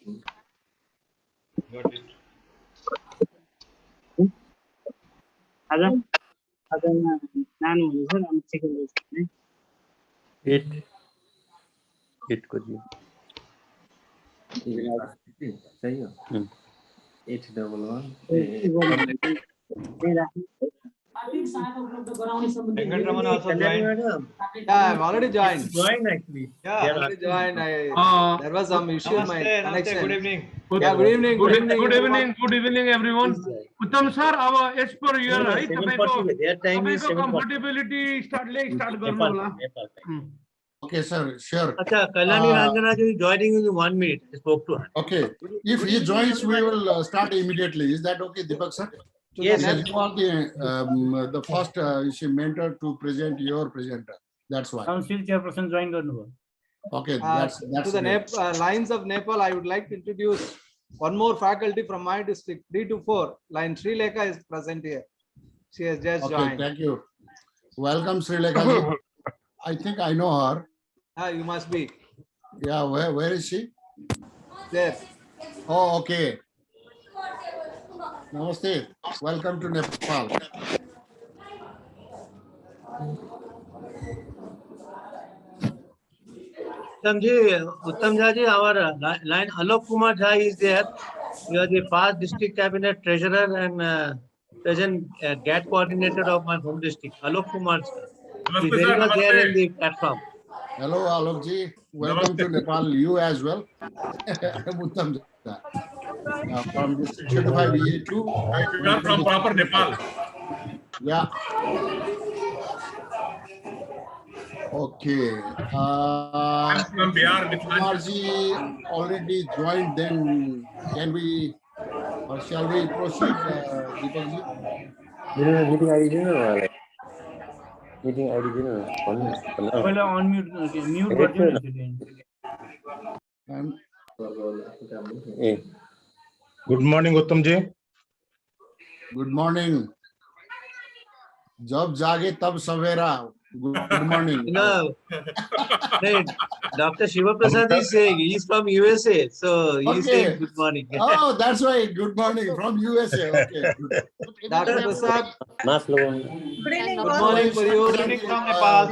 Got it. Eight को जी. सही हो. 811. Venkatraman also joined. Yeah, I've already joined. Join actually. Yeah, They are already asking. joined. There was some issue in my Namaste, namaste. connection. Good evening. Yeah, good evening. Good evening. Good everyone. evening. Good evening, everyone. Uttam sir, as per your No, right, 7:40. Their time is 7:40. comfortability start garnu Nepal. hola. Okay, sir, sure. Acha, Kalyani Ranjana ji is joining in 1 minute. I spoke to her. Okay, if he joins, we will start immediately. Is that okay, Deepak sir? Yes, Because sir. you are the first mentor to present your presenter. That's why. Council chairperson join garnu bhayo. Okay, To that's the great. lines of Nepal, I would like to introduce one more faculty from my district, 3 to 4. Line Sri Lekha is present here. She has just Okay, joined. thank you. Welcome, Sri Lekha ji. I think I know her. You must be Yeah, where is she? there. Oh, okay. Namaste. Welcome to Nepal. Uttam ji, our line Alok Kumar Jha is there. You are the past district cabinet treasurer and present GAT coordinator of my home district. Alok Kumar sir. He is very much there in the platform. Hello, Alok ji. Welcome to Nepal. You as well. Uttam ji. From district 25 EA2. You are from proper Nepal. Yeah. Okay. I'm from Bihar, Kumar ji already joined. Then can we or shall we proceed, Deepak ji? Meeting ID din na. Meeting ID din na. Well, on mute version again. Good morning, Uttam ji. Good morning. जब जागे तब सवेरा. Good morning. No, Dr. Siva Prasad is saying he's from USA, so he's saying good morning. Oh, that's right. Good morning from USA. Okay. Dr. Prasad, Mask logo. good morning for you. Good evening from Nepal.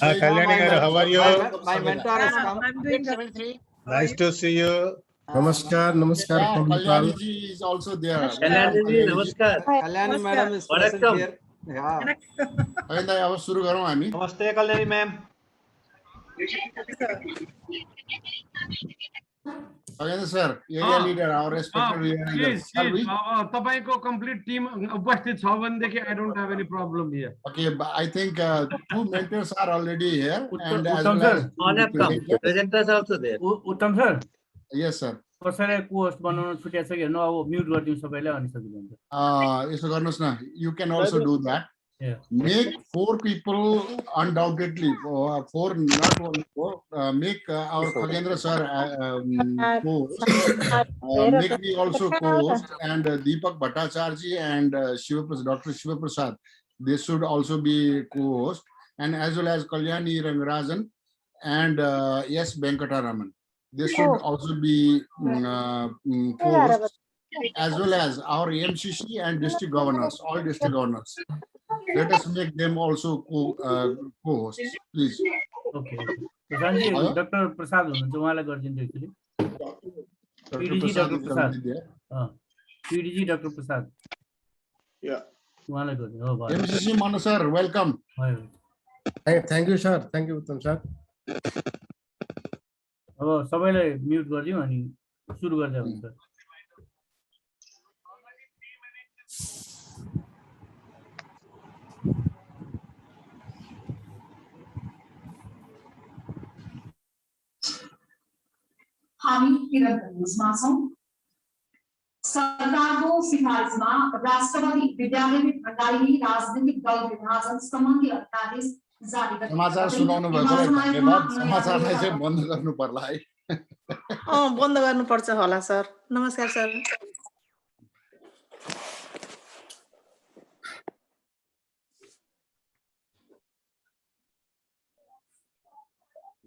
Kalyani garu, how are you? My mentor has come. I'm doing good. Nice to see you. Namaskar from Nepal. Kalyani ji is also there. Kalyani ji, namaskar. Kalyani madam is present Vanakkam. here. Yeah. अहिले अब सुरु गरौँ हामी. Namaste, Kalyani ma'am. Again, sir, area leader, our respected area leader. तपाईको complete team उपस्थित छ भनेदेखि I don't have any problem here. Okay, but I think two mentors are already here. And as Uttam well sir, on have come. Presenters also there. Uttam sir. Yes, sir. कसैलाई co-host बनाउन छुट्याएको छ कि हेर्नु अब mute गरिदिनु सबैलाई अनि सजिलो हुन्छ. यसो गर्नुहोस् न. You can also do that. Yeah. Make 4 people undoubtedly, 4, not only 4, make our Khagendra sir co-host, make me also co-host, and Deepak Bhattacharya and Dr. Siva Prasad, they should also be co-host, and as well as Kalyani Rangarajan and yes, Venkataraman. They should also be co-hosts, as well as our MCC and district governors, all district governors. Let us make them also co-hosts, please. Okay. Prasadji, Dr. Prasad हुनुहुन्छ उहाँलाई गरिदिन्छु एकचोटि. PDG Dr. Prasad. PDG Dr. Prasad. Yeah. उहाँलाई गरिदिनु हो भयो. MCC Manu sir, welcome. Thank you sir. Thank you Uttam sir. अब सबैलाई म्युट गरिदिउँ अनि सुरु गर्दै हुन्छ. हामी निरन्तर न्युजमा छौं. सरकारको सिफारिसमा राष्ट्रपति विद्यालय भण्डारी राजनीतिक दल विभाजन सम्बन्धी अध्यादेश जारी गर्दै समाचार सुनाउनु भएकोलाई धन्यवाद. समाचारलाई चाहिँ बन्द गर्नु पर्ला है. बन्द गर्नुपर्छ होला सर. नमस्कार sir.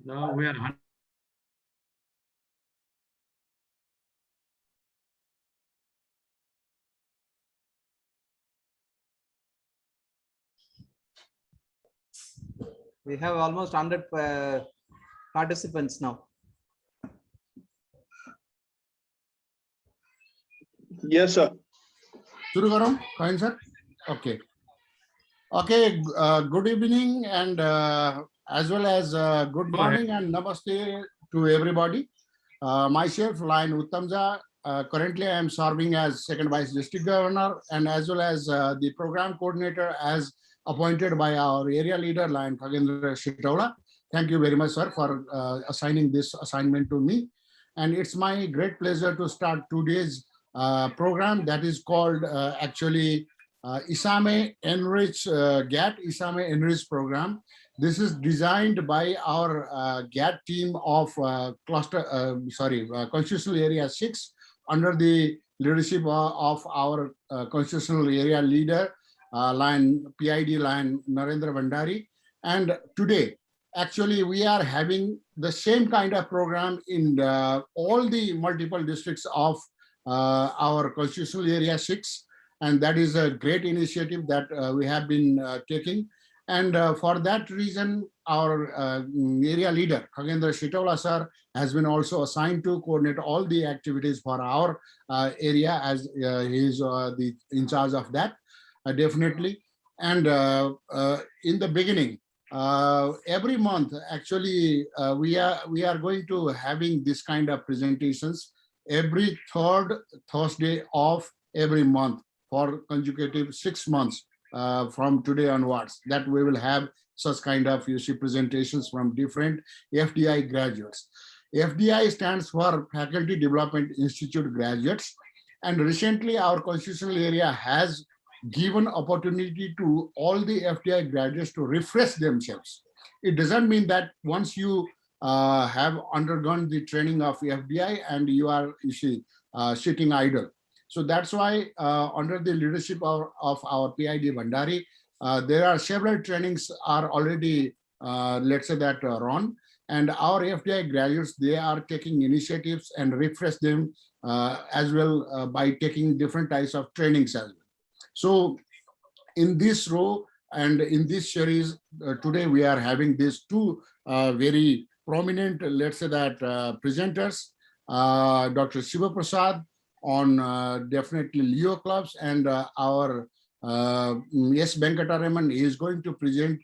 Now we are We have almost 100 participants now. Yes, sir. Shuru karam, fine, sir. Okay. Okay. Good evening and as well as good morning and namaste to everybody. Myself, Lion Uttamja. Currently, I am serving as Second Vice District Governor and as well as the Program Coordinator as appointed by our area leader, Lion Khagendra Shitola. Thank you very much, sir, for assigning this assignment to me. And it's my great pleasure to start today's program that is called actually ISAME Enrich GAT ISAME Enrich program. This is designed by our GAT team of Constitutional Area 6 under the leadership of our Constitutional Area leader, PID Lion Narendra Bhandari. And today, actually, we are having the same kind of program in all the multiple districts of our Constitutional Area 6. And that is a great initiative that we have been taking. And for that reason, our area leader, Khagendra Shitola sir, has been also assigned to coordinate all the activities for our area as he is in charge of that, definitely. And in the beginning, every month, actually, we are going to having this kind of presentations every third Thursday of every month for consecutive 6 months from today onwards, that we will have such kind of presentations from different FDI graduates. FDI stands for Faculty Development Institute graduates. And recently our constitutional area has given opportunity to all the FDI graduates to refresh themselves. It doesn't mean that once you have undergone the training of FDI and you are sitting idle. So that's why under the leadership of our PID Bhandari, there are several trainings are already, let's say that run. And our FDI graduates, they are taking initiatives and refresh them as well by taking different types of trainings as well. So in this row and in this series, today we are having these two very prominent, let's say that presenters, Dr. Siva Prasad on definitely Leo clubs, and our S. Venkataraman is going to present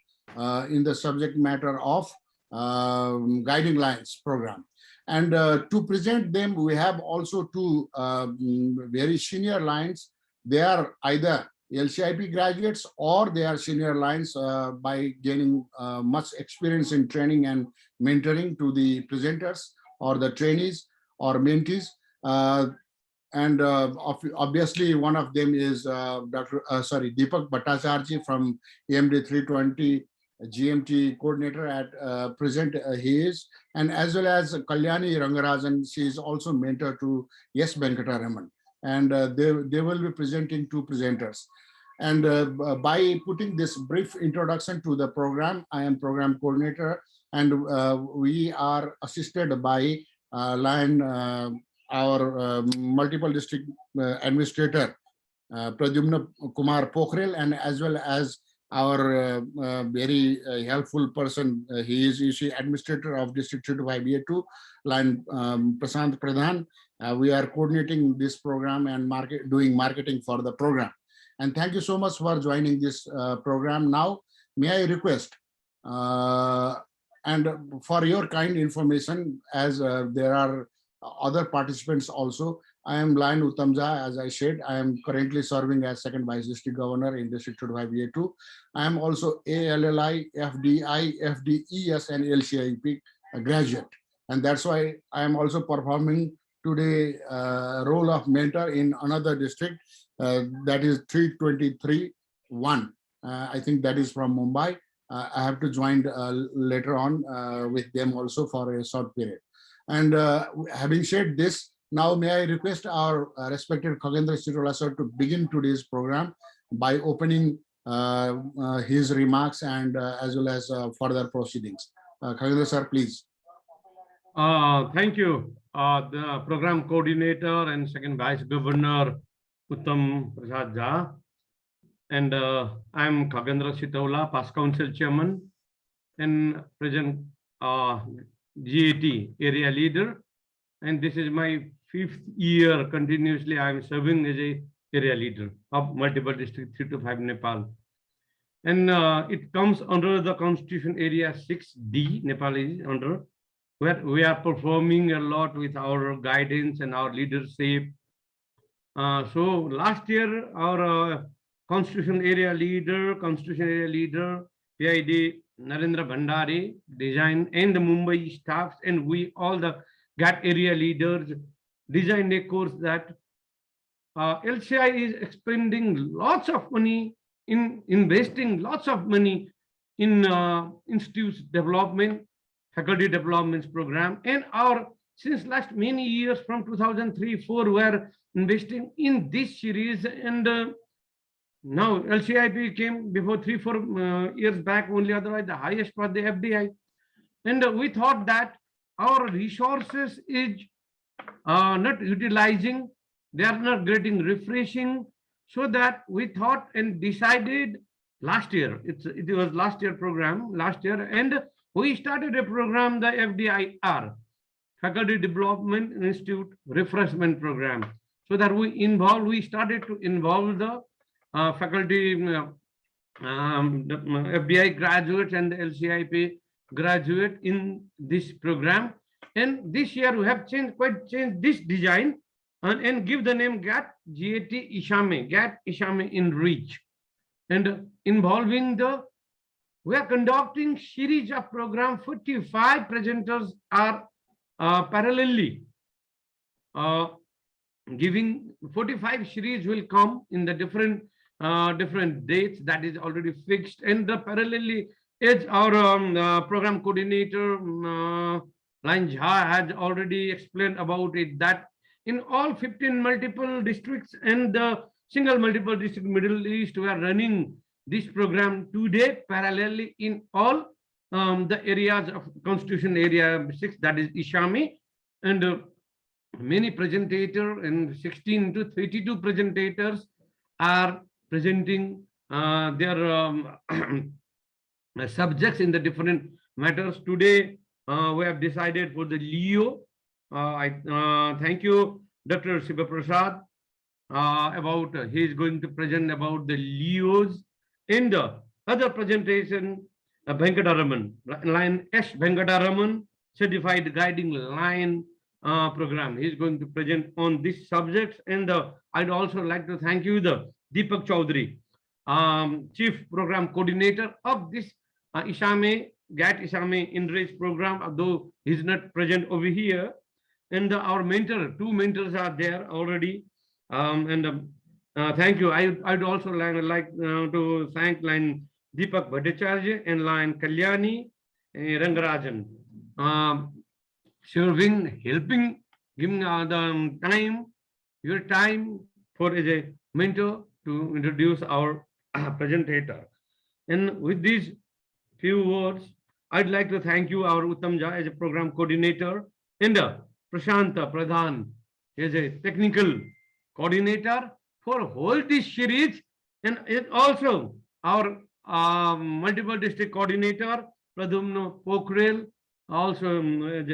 in the subject matter of guiding lines program. And to present them, we have also two very senior lines. They are either LCIP graduates or they are senior lines by gaining much experience in training and mentoring to the presenters or the trainees or mentees. And obviously one of them is Deepak Bhattacharya from EMD 320 GMT coordinator at present he is, and as well as Kalyani Rangarajan, she is also mentor to S. Venkataraman, and they will be presenting two presenters. And by putting this brief introduction to the program, I am program coordinator, and we are assisted by our multiple district administrator, Pradyumna Kumar Pokhrel, and as well as our very helpful person, he is administrator of District 225BA2, Line Prasant Pradhan. We are coordinating this program and doing marketing for the program. And thank you so much for joining this program. Now, may I request, and for your kind information, as there are other participants also, I am Lion Uttamja, as I said. I am currently serving as Second Vice District Governor in District 225BA2. I am also ALLI, FDI, FDES, and LCIP graduate. And that's why I am also performing today role of mentor in another district, that is 323-1. I think that is from Mumbai. I have to join later on with them also for a short period. And having said this, now may I request our respected Khagendra Shitola sir to begin today's program by opening his remarks and as well as further proceedings. Khagendra sir, please. Thank you. The program coordinator and second vice governor, Uttam Prasad Jha. And I am Khagendra Shitola, past council chairman. and present GAT area leader. And this is my 5th year continuously I am serving as a area leader of multiple district 3 to 5 Nepal. And it comes under the Constitution Area 6D, Nepal is under, where we are performing a lot with our guidance and our leadership. So last year, our Constitution Area Leader, PID Narendra Bhandari, design, and the Mumbai staffs, and we all the GAT area leaders designed a course that LCI is expending lots of money in investing lots of money in institutes development, faculty development program, and our since last many years from 2003-4 we are investing in this series. And now LCIP came before 3-4 years back only, otherwise the highest was the FDI. And we thought that our resources is not utilizing, they are not getting refreshing, so that we thought and decided last year, it was last year program, and we started a program, the FDIR, Faculty Development Institute Refreshment Program, so that we started to involve the faculty, the FDI graduates and the LCIP graduate in this program. And this year we have changed this design and give the name GAT ISAME, GAT ISAME Enrich. And involving we are conducting series of program. 45 presenters are parallelly giving 45 series will come in the different dates that is already fixed. And the parallelly is our program coordinator Line Jha has already explained about it, that in all 15 multiple districts and the single multiple district Middle East, we are running this program today parallelly in all the areas of Constitution Area 6, that is ISAME. And many presentators and 16 to 32 presentators are presenting their subjects in the different matters. Today, we have decided for the Leo. I thank you, Dr. Siva Prasad, about he is going to present about the Leos. In the other presentation, Venkataraman, line S. Venkataraman, certified guiding line program. He is going to present on this subject. And I'd also like to thank you, the Deepak Chaudhary, Chief Program Coordinator of this ISAME, GAT ISAME Enrich program, although he's not present over here. And our mentor, 2 mentors are there already. Thank you. I'd also like to thank line Deepak Bhattacharya and line Kalyani Rangarajan, serving, helping, giving the time, your time for as a mentor to introduce our presentator. And with these few words, I'd like to thank you, our Uttam Jha, as a program coordinator, and Prashanta Pradhan as a technical coordinator for whole this series, and also our multiple district coordinator, Pradumna Pokhrel, also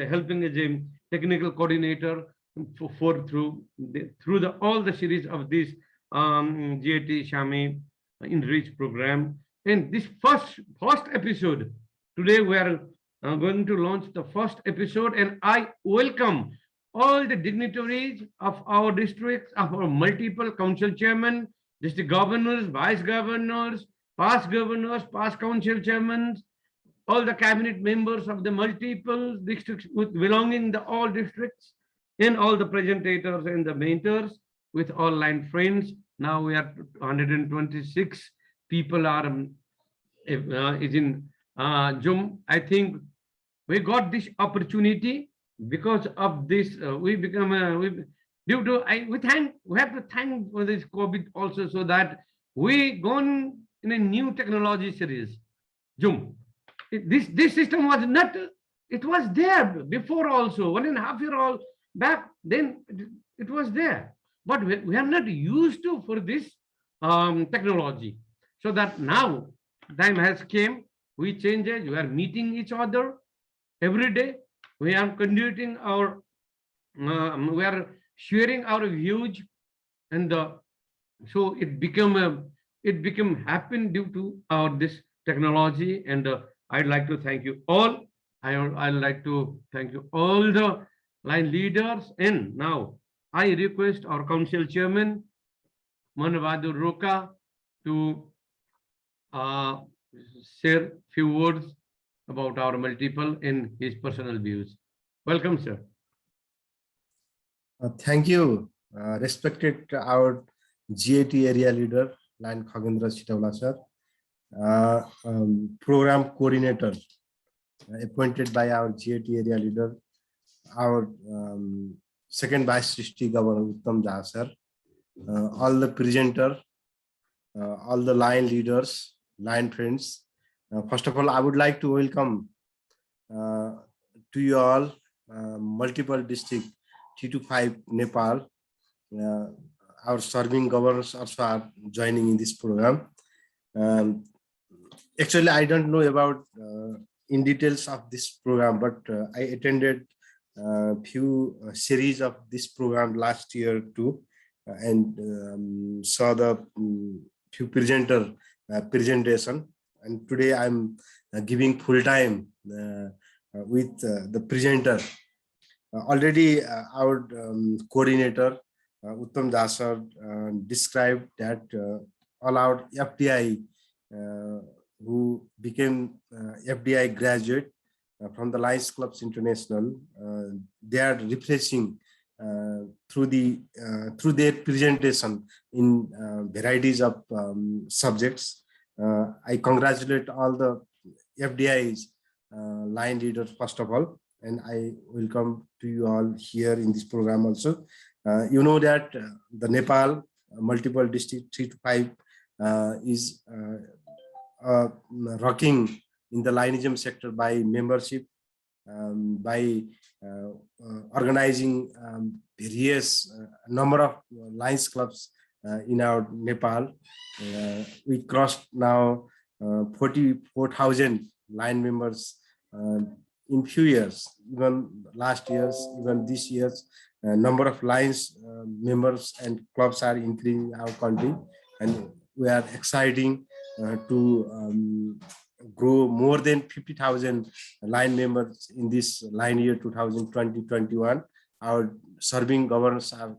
helping as a technical coordinator through all the series of this GAT ISAME Enrich program. And this first episode, today we are going to launch the first episode, and I welcome all the dignitaries of our districts, of our multiple council chairmen, district governors, vice governors, past council chairmen, all the cabinet members of the multiple districts belonging to all districts, and all the presentators and the mentors with all line friends. Now we are 126 people are is in Zoom. I think we got this opportunity because of this. We have to thank for this COVID also, so that we gone in a new technology series, Zoom. This system was not, it was there before also, 1.5 years back, then it was there, but we are not used to for this technology. So that now time has came, we changes, we are meeting each other every day. We are conducting our, we are sharing our views, and so it became happen due to our this technology. And I'd like to thank you all. I'd like to thank you all the line leaders. And now I request our council chairman, Manavadur Roka, to share few words about our multiple in his personal views. Welcome, sir. Thank you, respected our GAT area leader, Line Khagendra Chitawala sir, program coordinator appointed by our GAT area leader, our second vice district governor Uttam Jha sir, all the presenter, all the line leaders, line friends. First of all, I would like to welcome to you all multiple district 3 to 5 Nepal. Our serving governors also are joining in this program. Actually, I don't know about in details of this program, but I attended a few series of this program last year too, and saw the few presenter presentation. And today I'm giving full time with the presenter. Already our coordinator Uttam Jha sir described that all our FDI who became FDI graduate from the Lions Clubs International, they are refreshing through their presentation in varieties of subjects. I congratulate all the FDIs line leaders first of all, and I welcome to you all here in this program also. You know that the Nepal multiple district 3 to 5 is rocking in the linism sector by membership, by organizing various number of Lions clubs in our Nepal. We crossed now 44,000 line members in few years. Even last years, even this year's number of Lions members and clubs are increasing in our country, and we are exciting to grow more than 50,000 line members in this line year 2020-21. Our serving governors are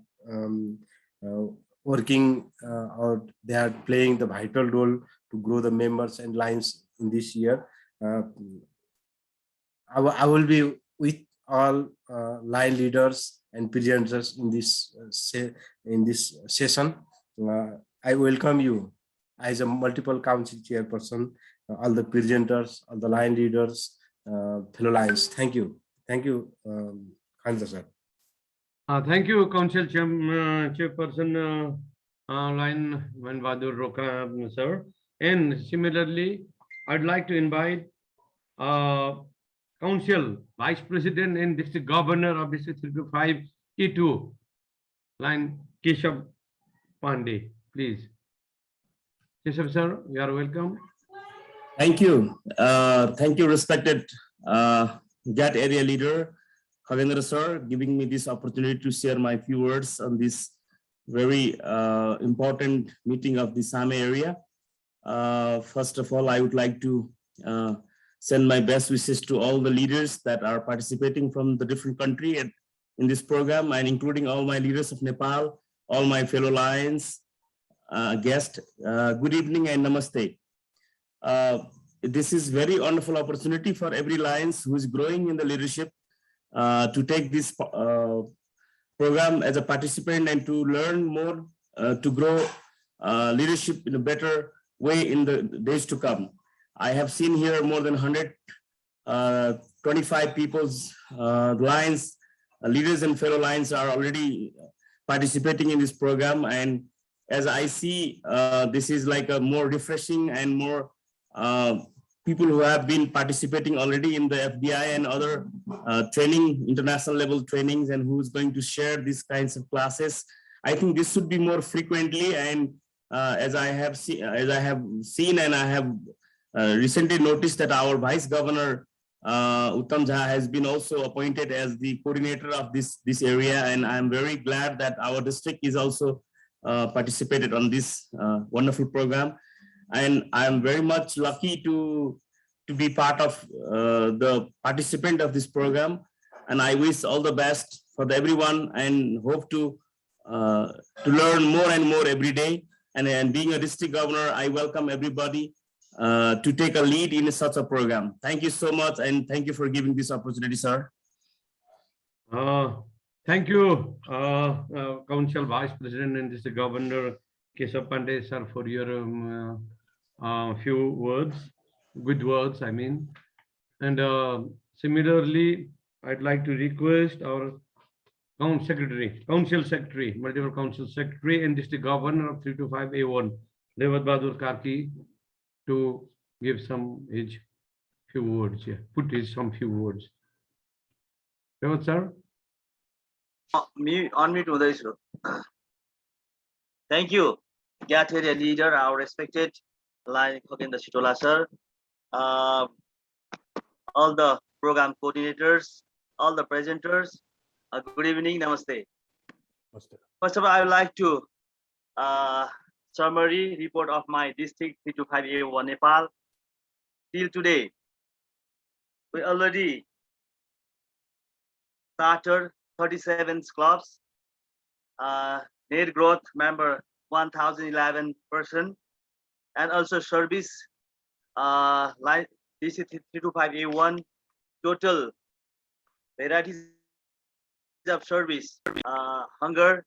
working or they are playing the vital role to grow the members and lines in this year. I will be with all line leaders and presenters in this session. I welcome you as a multiple council chairperson, all the presenters, all the line leaders, fellow lines. Thank you. Thank you, Khandra sir. Thank you, Council Chairperson Line Manavadur Roka sir. And similarly, I'd like to invite Council Vice President and District Governor of District 325 E2, Line Keshav Pandey, please. Keshav sir, you are welcome. Thank you. Thank you, respected GAT area leader, Khagendra sir, giving me this opportunity to share my few words on this very important meeting of the ISAME area. First of all, I would like to send my best wishes to all the leaders that are participating from the different country and in this program, and including all my leaders of Nepal, all my fellow Lions, guests. Good evening and namaste. This is very wonderful opportunity for every Lions who is growing in the leadership to take this program as a participant and to learn more, to grow leadership in a better way in the days to come. I have seen here more than 125 people's Lions, leaders and fellow Lions are already participating in this program. And as I see, this is like a more refreshing and more people who have been participating already in the FDI and other training, international level trainings, and who's going to share these kinds of classes. I think this should be more frequently. And as I have seen and I have recently noticed that our Vice Governor Uttam Jha has been also appointed as the coordinator of this area, and I'm very glad that our district is also participated on this wonderful program. And I'm very much lucky to be part of the participant of this program. And I wish all the best for everyone and hope to learn more and more every day. And being a district governor, I welcome everybody to take a lead in such a program. Thank you so much, and thank you for giving this opportunity, sir. Thank you, Council Vice President and District Governor Keshav Pandey, sir, for your few words, good words, I mean. And similarly, I'd like to request our Council Secretary, Multiple Council Secretary and District Governor of 325A1, Revat Bahadur Karki, to give his few words here, some few words. Revat, sir. Unmute हुँदैछु. Thank you, GAT area leader, our respected line Khagendra Sitola sir, all the program coordinators, all the presenters. Good evening, namaste. First of all, I would like to summary report of my district 325A1 Nepal. Till today, we already started 37 clubs, net growth member 1,011%, and also service like DC 325A1 total varieties of service, hunger,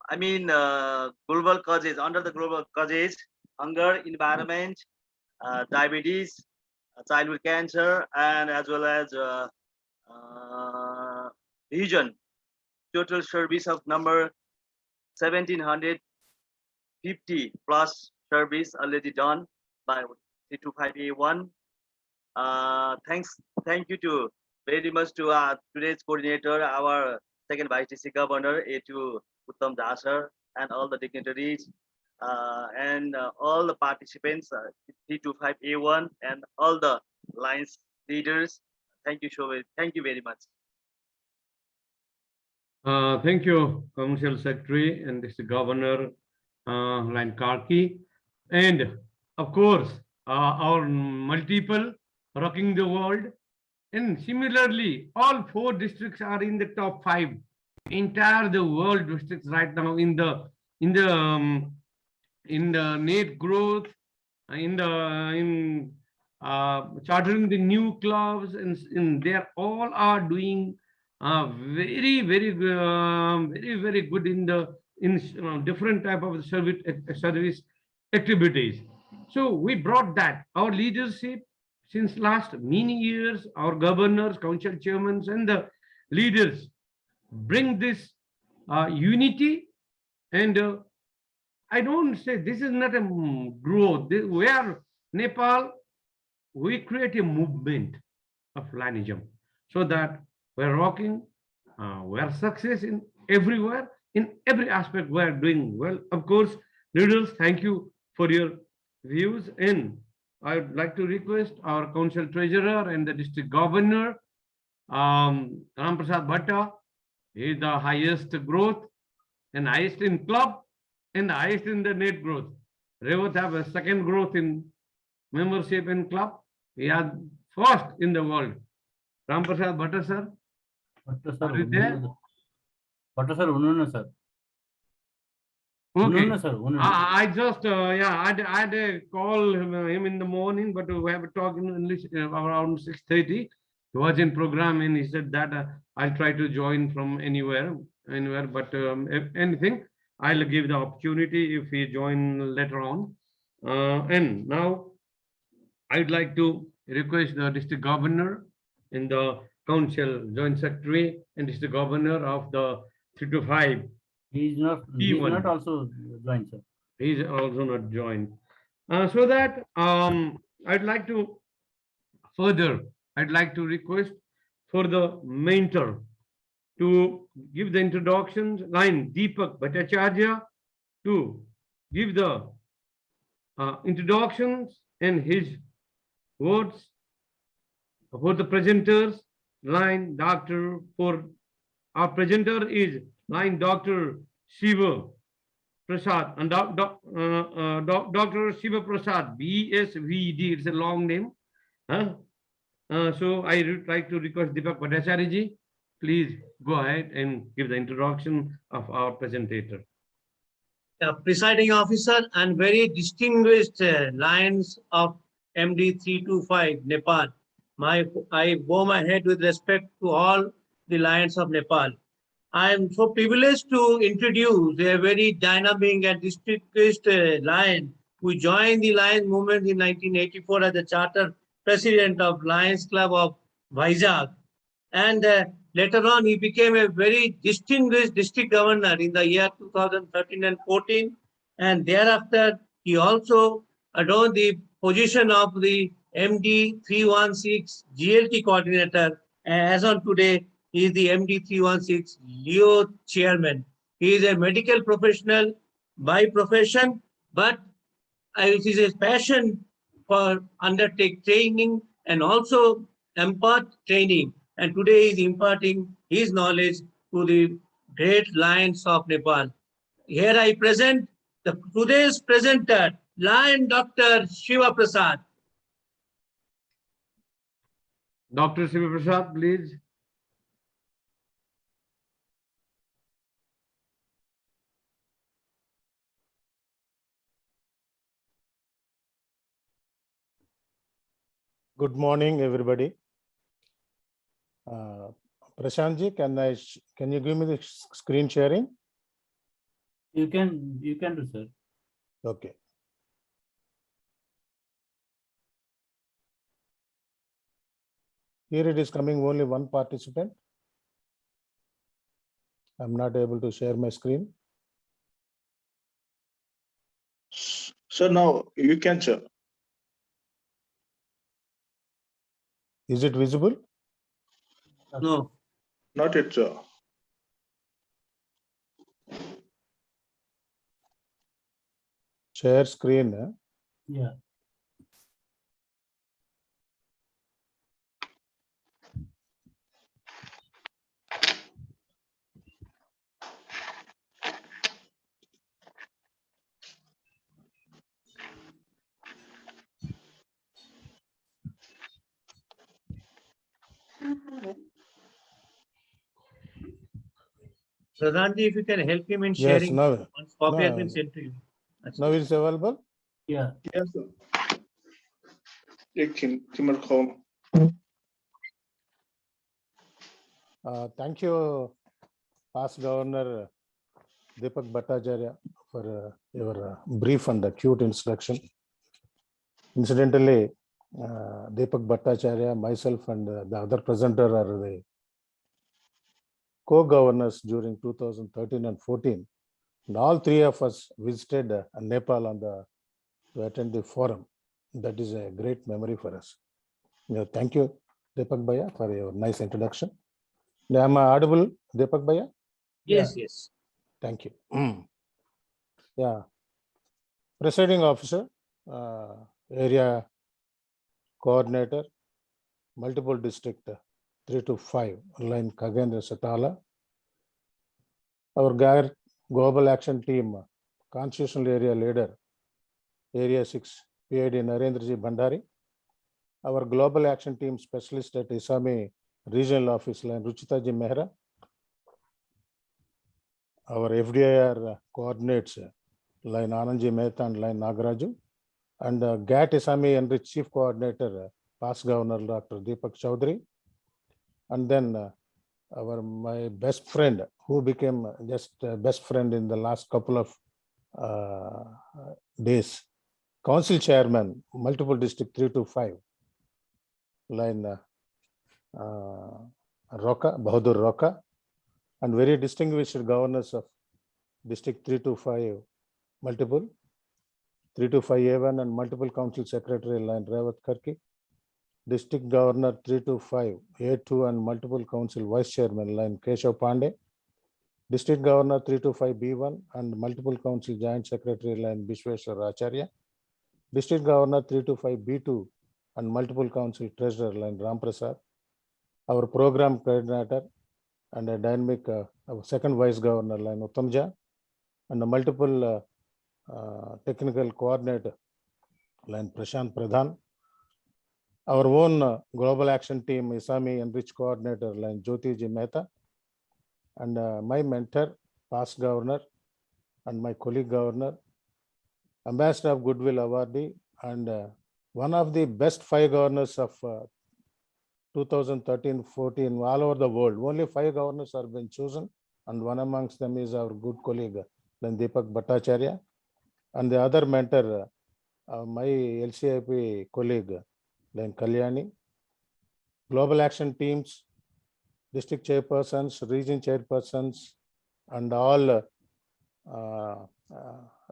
I mean global causes, under the global causes, hunger, environment, diabetes, childhood cancer, and as well as region, total service of number 1,750 plus service already done by 325A1. Thank you to very much to today's coordinator, our second Vice District Governor, A2 Uttam Jha sir, and all the dignitaries and all the participants, 325A1 and all the lines leaders. Thank you so much. Thank you very much. Thank you, Council Secretary and District Governor Line Karki, and of course our multiple rocking the world. And similarly, all 4 districts are in the top 5. Entire the world districts right now in the net growth, in chartering the new clubs, and they all are doing very good in different type of service activities. So we brought that our leadership since last many years, our governors, council chairmen, and the leaders bring this unity. And I don't say this is not a growth. Where Nepal, we create a movement of Lainism, so that we're rocking, we're success in everywhere, in every aspect we're doing well. Of course, leaders, thank you for your views. And I would like to request our council treasurer and the district governor, Ram Prasad Bhatta. He is the highest growth and highest in club and highest in the net growth. Revat have a second growth in membership in club. He is first in the world. Ram Prasad Bhatta sir. Are you there? Bhatta sir, sir. Okay. No, sir. I just I call him in the morning, but we have a talk in English around 6:30. He was in program and he said that I'll try to join from anywhere. But if anything, I'll give the opportunity if he join later on. And now I'd like to request the district governor and the council joint secretary and district governor of the 325. He is not also joined, sir. He is also not joined. So that I'd like to request for the mentor to give the introductions, line Deepak Bhattacharya, to give the introductions and his votes for the presenters. Line Dr. For our presenter is line Dr. Siva Prasad and Dr. Siva Prasad, BSVD. It's a long name. So I would like to request Deepak Bhattacharya ji, please go ahead and give the introduction of our presenter. Presiding officer and very distinguished Lions of MD 325 Nepal. I bow my head with respect to all the Lions of Nepal. I am so privileged to introduce a very dynamic and distinguished Lion who joined the Lions movement in 1984 as the charter president of Lions Club of Vizag. And later on, he became a very distinguished district governor in the year 2013 and 14. And thereafter, he also adorned the position of the MD 316 GLT coordinator. And as on today, he is the MD 316 Leo chairman. He is a medical professional by profession, but it is his passion for undertake training and also impart training. And today he is imparting his knowledge to the great Lions of Nepal. Here I present today's presenter, Lion Dr. Siva Prasad. Dr. Siva Prasad, please. Good morning, everybody. Prashant ji, can you give me the screen sharing? You can do, sir. Okay. Here it is coming only one participant. I'm not able to share my screen. So now you can share. Is it visible? No. Not yet, sir. Share screen. Yeah. Pradhanji, if you can help him in Yes, sharing, now. once copy has been sent to you. Now it's available? Yeah. Yes, sir. Thank you, past Governor Deepak Bhattacharya, for your brief and acute introduction. Incidentally, Deepak Bhattacharya, myself, and the other presenter are the co-governors during 2013 and 14. And all three of us visited Nepal to attend the forum. That is a great memory for us. Thank you, Deepak Bhaiya, for your nice introduction. Am I audible, Deepak Bhaiya? Yes, yes. Thank you. Yeah. Presiding officer, area coordinator, multiple district 3 to 5, line Kagendra Satala. Our global action team, constitutional area leader, area 6, PID Narendraji Bhandari. Our global action team specialist at ISAME regional office, line Ruchitaji Mehra. Our FDIR coordinates, line Anandji Mehta and line Nagaraju. And GAT ISAME Enrich chief coordinator, past governor Dr. Deepak Chaudhary. And then my best friend, who became just best friend in the last couple of days, council chairman, multiple district 3 to 5, line Roka, Bahadur Roka, and very distinguished governors of district 3 to 5, multiple 3 to 5 A1 and multiple council secretary, line Revat Karki, district governor 3 to 5 A2 and multiple council vice chairman, line Keshav Pandey, district governor 3 to 5 B1 and multiple council joint secretary, line Bishweshwar Acharya, district governor 3 to 5 B2 and multiple council treasurer line Ram Prasad, our program coordinator and a dynamic our second vice governor line Uttamja, and a multiple technical coordinator line Prashant Pradhan, our own global action team ISAME Enrich coordinator line Jyoti Ji Mehta, and my mentor, past governor, and my colleague governor, Ambassador of Goodwill awardee, and one of the best 5 governors of 2013-14 all over the world. Only 5 governors have been chosen, and one amongst them is our good colleague, then Deepak Bhattacharya, and the other mentor, my LCIP colleague, then Kalyani. Global action teams, district chairpersons, region chairpersons, and all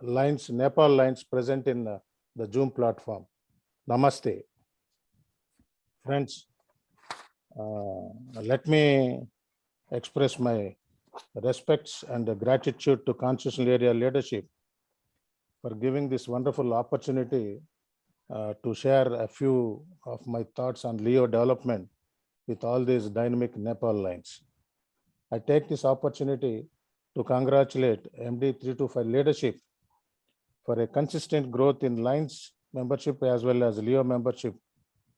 lines, Nepal lines present in the Zoom platform. Namaste. Friends, let me express my respects and gratitude to Constitutional Area leadership for giving this wonderful opportunity to share a few of my thoughts on Leo development with all these dynamic Nepal lines. I take this opportunity to congratulate MD 325 leadership for a consistent growth in lines membership as well as Leo membership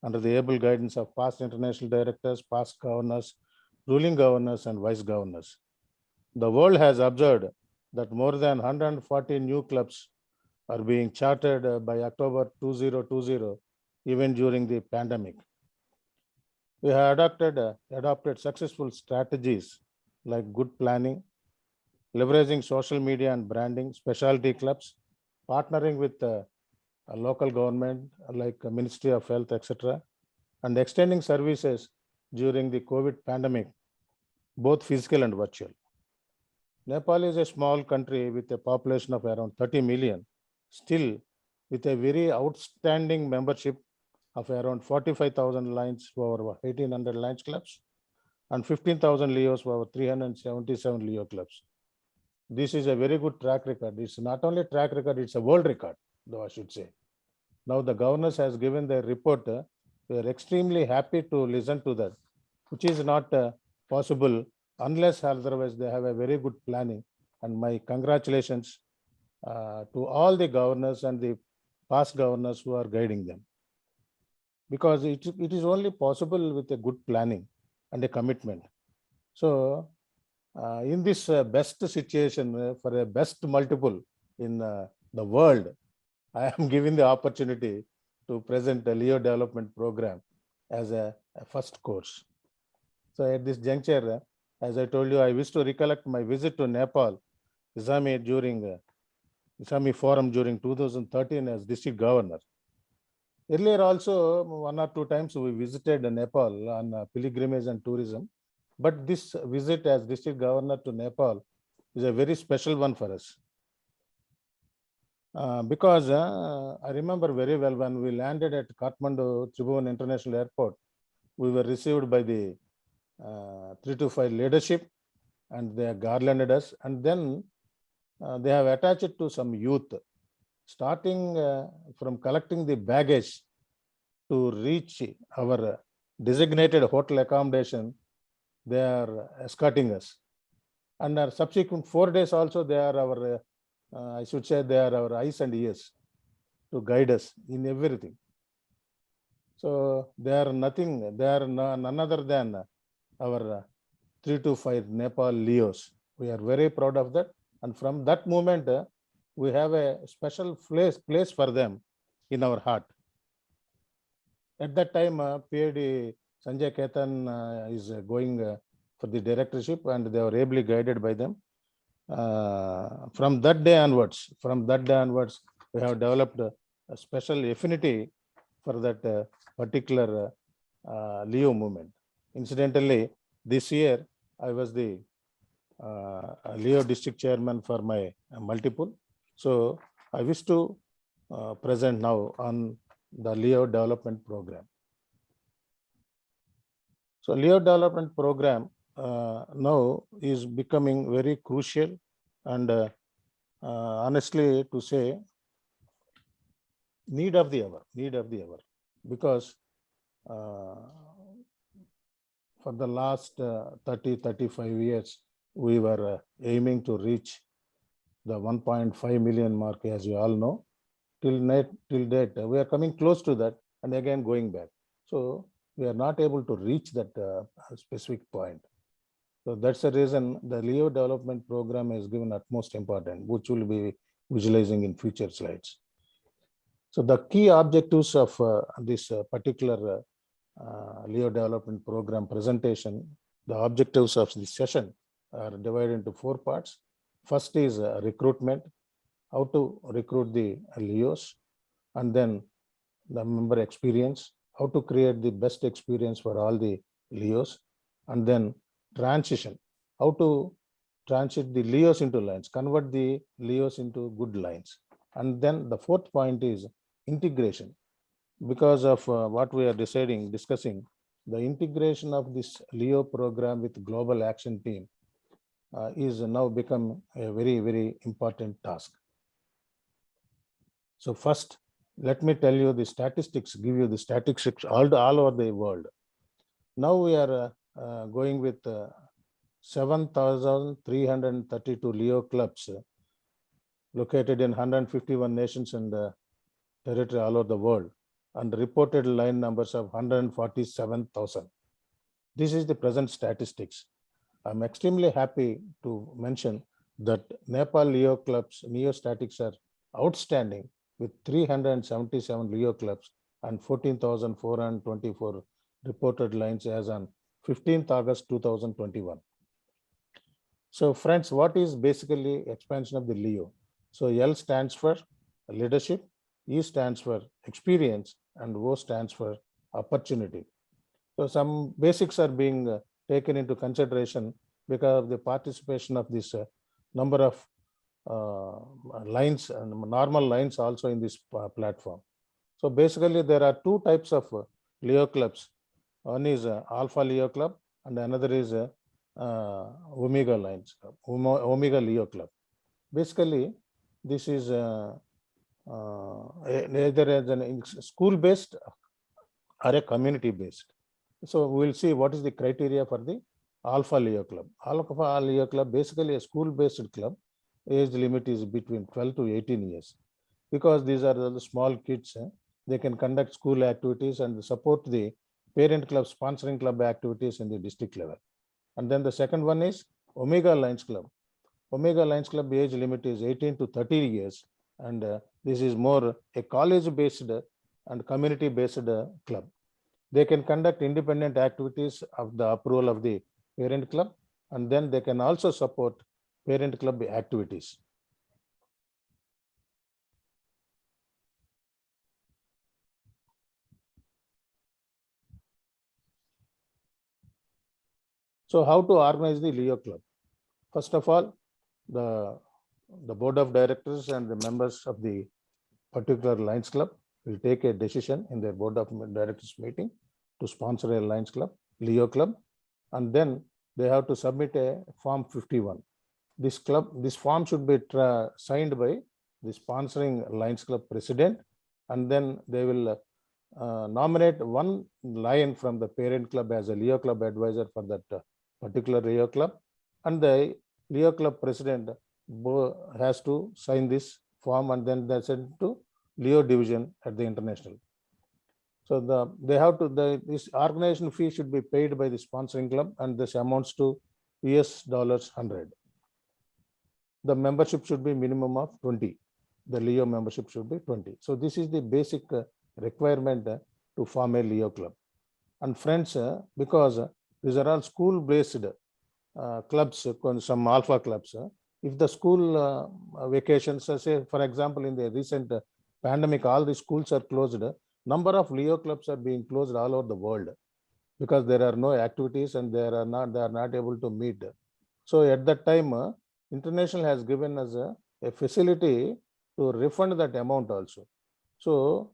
under the able guidance of past international directors, past governors, ruling governors, and vice governors. The world has observed that more than 140 new clubs are being chartered by October 2020, even during the pandemic. We have adopted successful strategies like good planning, leveraging social media and branding, specialty clubs, partnering with a local government like Ministry of Health, etc., and extending services during the COVID pandemic, both physical and virtual. Nepal is a small country with a population of around 30 million, still with a very outstanding membership of around 45,000 lines for over 1,800 lines clubs and 15,000 Leos for over 377 Leo clubs. This is a very good track record. It's not only a track record, it's a world record, though I should say. Now the governors has given their report. We are extremely happy to listen to that, which is not possible unless otherwise they have a very good planning. And my congratulations to all the governors and the past governors who are guiding them. Because it is only possible with a good planning and a commitment. So in this best situation for a best multiple in the world, I am given the opportunity to present a Leo development program as a first course. So at this juncture, as I told you, I wish to recollect my visit to Nepal, ISAME during ISAME forum during 2013 as district governor. Earlier also 1 or 2 times we visited Nepal on pilgrimage and tourism. But this visit as district governor to Nepal is a very special one for us. Because I remember very well when we landed at Kathmandu Tribhuvan International Airport, we were received by the 325 leadership and they garlanded us, and then they have attached to some youth, starting from collecting the baggage to reach our designated hotel accommodation. They are escorting us, and our subsequent 4 days also they are our, I should say, they are our eyes and ears to guide us in everything. So they are nothing, they are none other than our 325 Nepal Leos. We are very proud of that, and from that moment we have a special place for them in our heart. At that time, PhD Sanjay Ketan is going for the directorship, and they were ably guided by them. From that day onwards, we have developed a special affinity for that particular Leo movement. Incidentally, this year I was the Leo district chairman for my multiple. So I wish to present now on the Leo development program. So Leo development program now is becoming very crucial, and honestly to say, need of the hour. because for the last 35 years, we were aiming to reach the 1.5 million mark, as you all know. Till date, we are coming close to that and again going back. So we are not able to reach that specific point. So that's the reason the Leo development program is given utmost importance, which will be visualizing in future slides. So the key objectives of this particular Leo development program presentation, the objectives of this session are divided into 4 parts. First is recruitment, how to recruit the Leos, and then the member experience, how to create the best experience for all the Leos, and then transition, how to transit the Leos into lines, convert the Leos into good lines. And then the 4th point is integration. Because of what we are discussing, the integration of this Leo program with global action team is now become a very, very important task. So first, let me tell you the statistics, give you the statistics all over the world. Now we are going with 7,332 Leo clubs located in 151 nations and territory all over the world, and reported line numbers of 147,000. This is the present statistics. I'm extremely happy to mention that Nepal Leo clubs, Neostatics are outstanding with 377 Leo clubs and 14,424 reported lines as on 15th August 2021. So friends, what is basically expansion of the Leo? So L stands for leadership, E stands for experience, and O stands for opportunity. So some basics are being taken into consideration because of the participation of this number of lines and normal lines also in this platform. So basically there are 2 types of Leo clubs. One is Alpha Leo Club and another is Omega Lines Club, Omega Leo Club. Basically this is either as a school-based or a community-based. So we'll see what is the criteria for the Alpha Leo Club. Alpha Leo Club, basically a school-based club. Age limit is between 12 to 18 years. Because these are the small kids, they can conduct school activities and support the parent club, sponsoring club activities in the district level. And then the second one is Omega Lions Club. Omega Lions Club age limit is 18 to 30 years. And this is more a college-based and community-based club. They can conduct independent activities of the approval of the parent club, and then they can also support parent club activities. So how to organize the Leo Club? First of all, the board of directors and the members of the particular Lions Club will take a decision in their board of directors meeting to sponsor a Lions Club, Leo Club, and then they have to submit a Form 51. This form should be signed by the sponsoring Lions Club president, and then they will nominate one lion from the parent club as a Leo Club advisor for that particular Leo Club, and the Leo Club president has to sign this form, and then they send to Leo division at the international. So this organization fee should be paid by the sponsoring club, and this amounts to $100. The membership should be minimum of 20. The Leo membership should be 20. So this is the basic requirement to form a Leo club. And friends, because these are all school-based clubs, some alpha clubs. If the school vacations, say for example, in the recent pandemic, all the schools are closed. Number of Leo clubs are being closed all over the world because there are no activities and they are not able to meet. So at that time, International has given us a facility to refund that amount also. So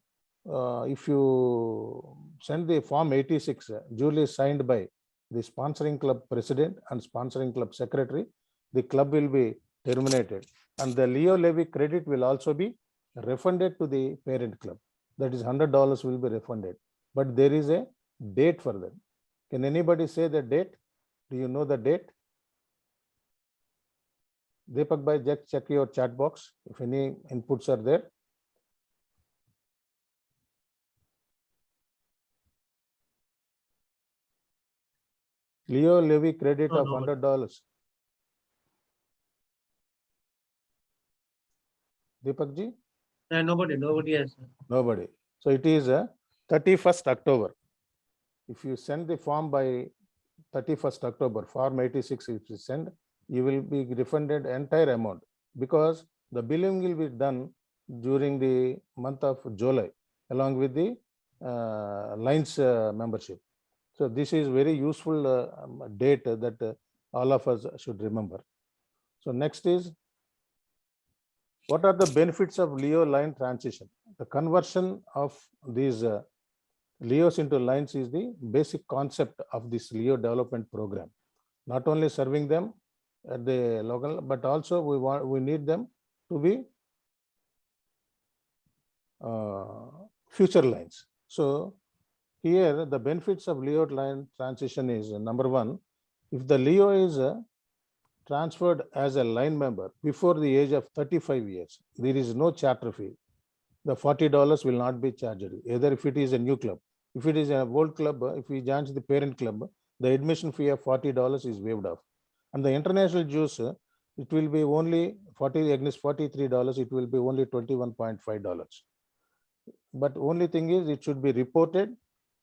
if you send the Form 86, duly signed by the sponsoring club president and sponsoring club secretary, the club will be terminated, and the Leo levy credit will also be refunded to the parent club. that is $100 will be refunded. But there is a date for that. Can anybody say the date? Do you know the date? Deepak bhai, just check your chat box if any inputs are there. Leo levy credit of $100. Deepak ji? Nobody has. Nobody. So it is 31st October. If you send the form by 31st October, form 86, if you send, you will be refunded entire amount because the billing will be done during the month of July along with the Lines membership. So this is very useful date that all of us should remember. So next is, what are the benefits of Leo line transition? The conversion of these Leos into lines is the basic concept of this Leo development program. Not only serving them at the local, but also we need them to be future lines. So here the benefits of Leo line transition is number one, if the Leo is transferred as a line member before the age of 35 years, there is no charter fee. The $40 will not be charged, either if it is a new club. If it is an old club, if he joins the parent club, the admission fee of $40 is waived off. And the international dues, it will be only 40 against $43, it will be only $21.5. But only thing is, it should be reported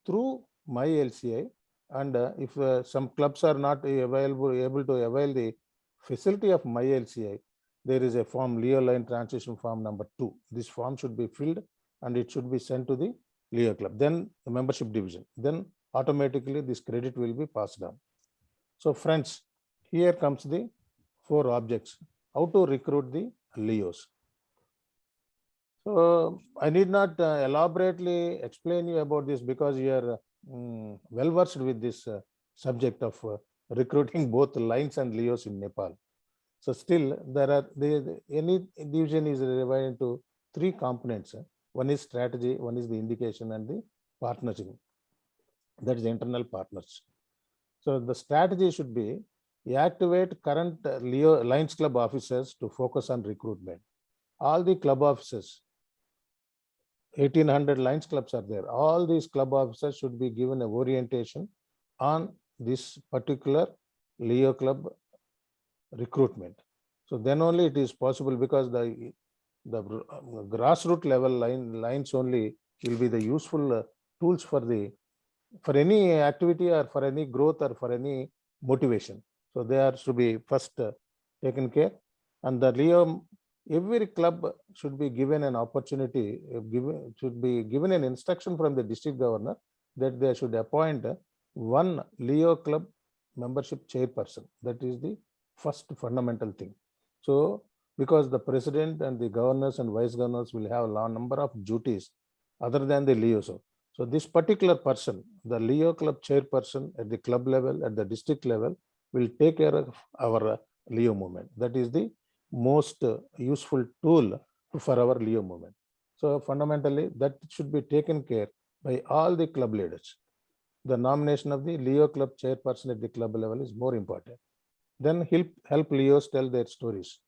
through my LCI. And if some clubs are not able to avail the facility of my LCI, there is a form, Leo line transition form number 2. This form should be filled and it should be sent to the Leo club, then the membership division. Then automatically this credit will be passed on. So friends, here comes the 4 objects. How to recruit the Leos. So I need not elaborately explain you about this because you are well versed with this subject of recruiting both lines and Leos in Nepal. So still there are any division is divided into 3 components. One is strategy, one is the indication, and the partnership. That is internal partners. So the strategy should be activate current Leo Lions Club officers to focus on recruitment. All the club officers, 1800 Lions clubs are there. All these club officers should be given an orientation on this particular Leo club recruitment. So then only it is possible, because the grassroots level lines only will be the useful tools for any activity or for any growth or for any motivation. So they are to be first taken care, and the Leo, every club should be given an opportunity, should be given an instruction from the district governor that they should appoint one Leo club membership chairperson. That is the first fundamental thing. So because the president and the governors and vice governors will have a number of duties other than the Leo. So this particular person, the Leo club chairperson at the club level, at the district level, will take care of our Leo movement. That is the most useful tool for our Leo movement. So fundamentally, that should be taken care by all the club leaders. The nomination of the Leo club chairperson at the club level is more important. Then help Leos tell their stories.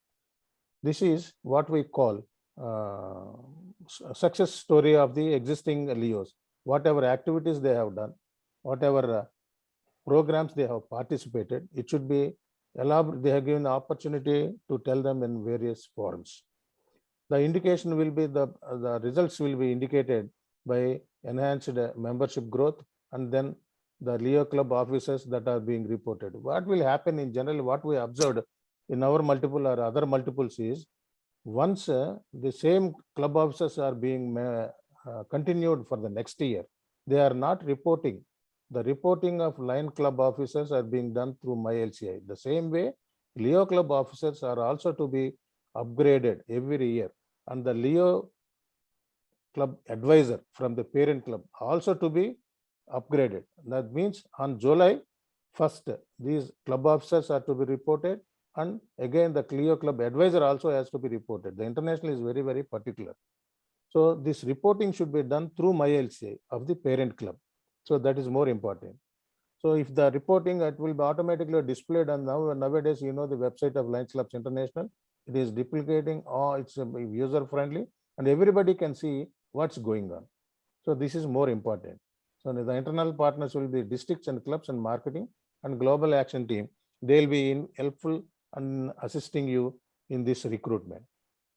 This is what we call success story of the existing Leos. Whatever activities they have done, whatever programs they have participated, it should be elaborate. They have given the opportunity to tell them in various forums. The indication will be the results will be indicated by enhanced membership growth, and then the Leo club officers that are being reported. What will happen in general, what we observed in our multiple or other multiples is, once the same club officers are being continued for the next year, they are not reporting. The reporting of line club officers are being done through my LCI. The same way, Leo club officers are also to be upgraded every year, and the Leo club advisor from the parent club also to be upgraded. That means on July 1st, these club officers are to be reported, and again the Leo club advisor also has to be reported. The international is very, very particular. So this reporting should be done through MyLCA of the parent club. So that is more important. So if the reporting, it will be automatically displayed on nowadays, you know, the website of Lions Clubs International, it is duplicating, or it's user friendly and everybody can see what's going on. So this is more important. So the internal partners will be districts and clubs and marketing and global action team. They'll be helpful and assisting you in this recruitment.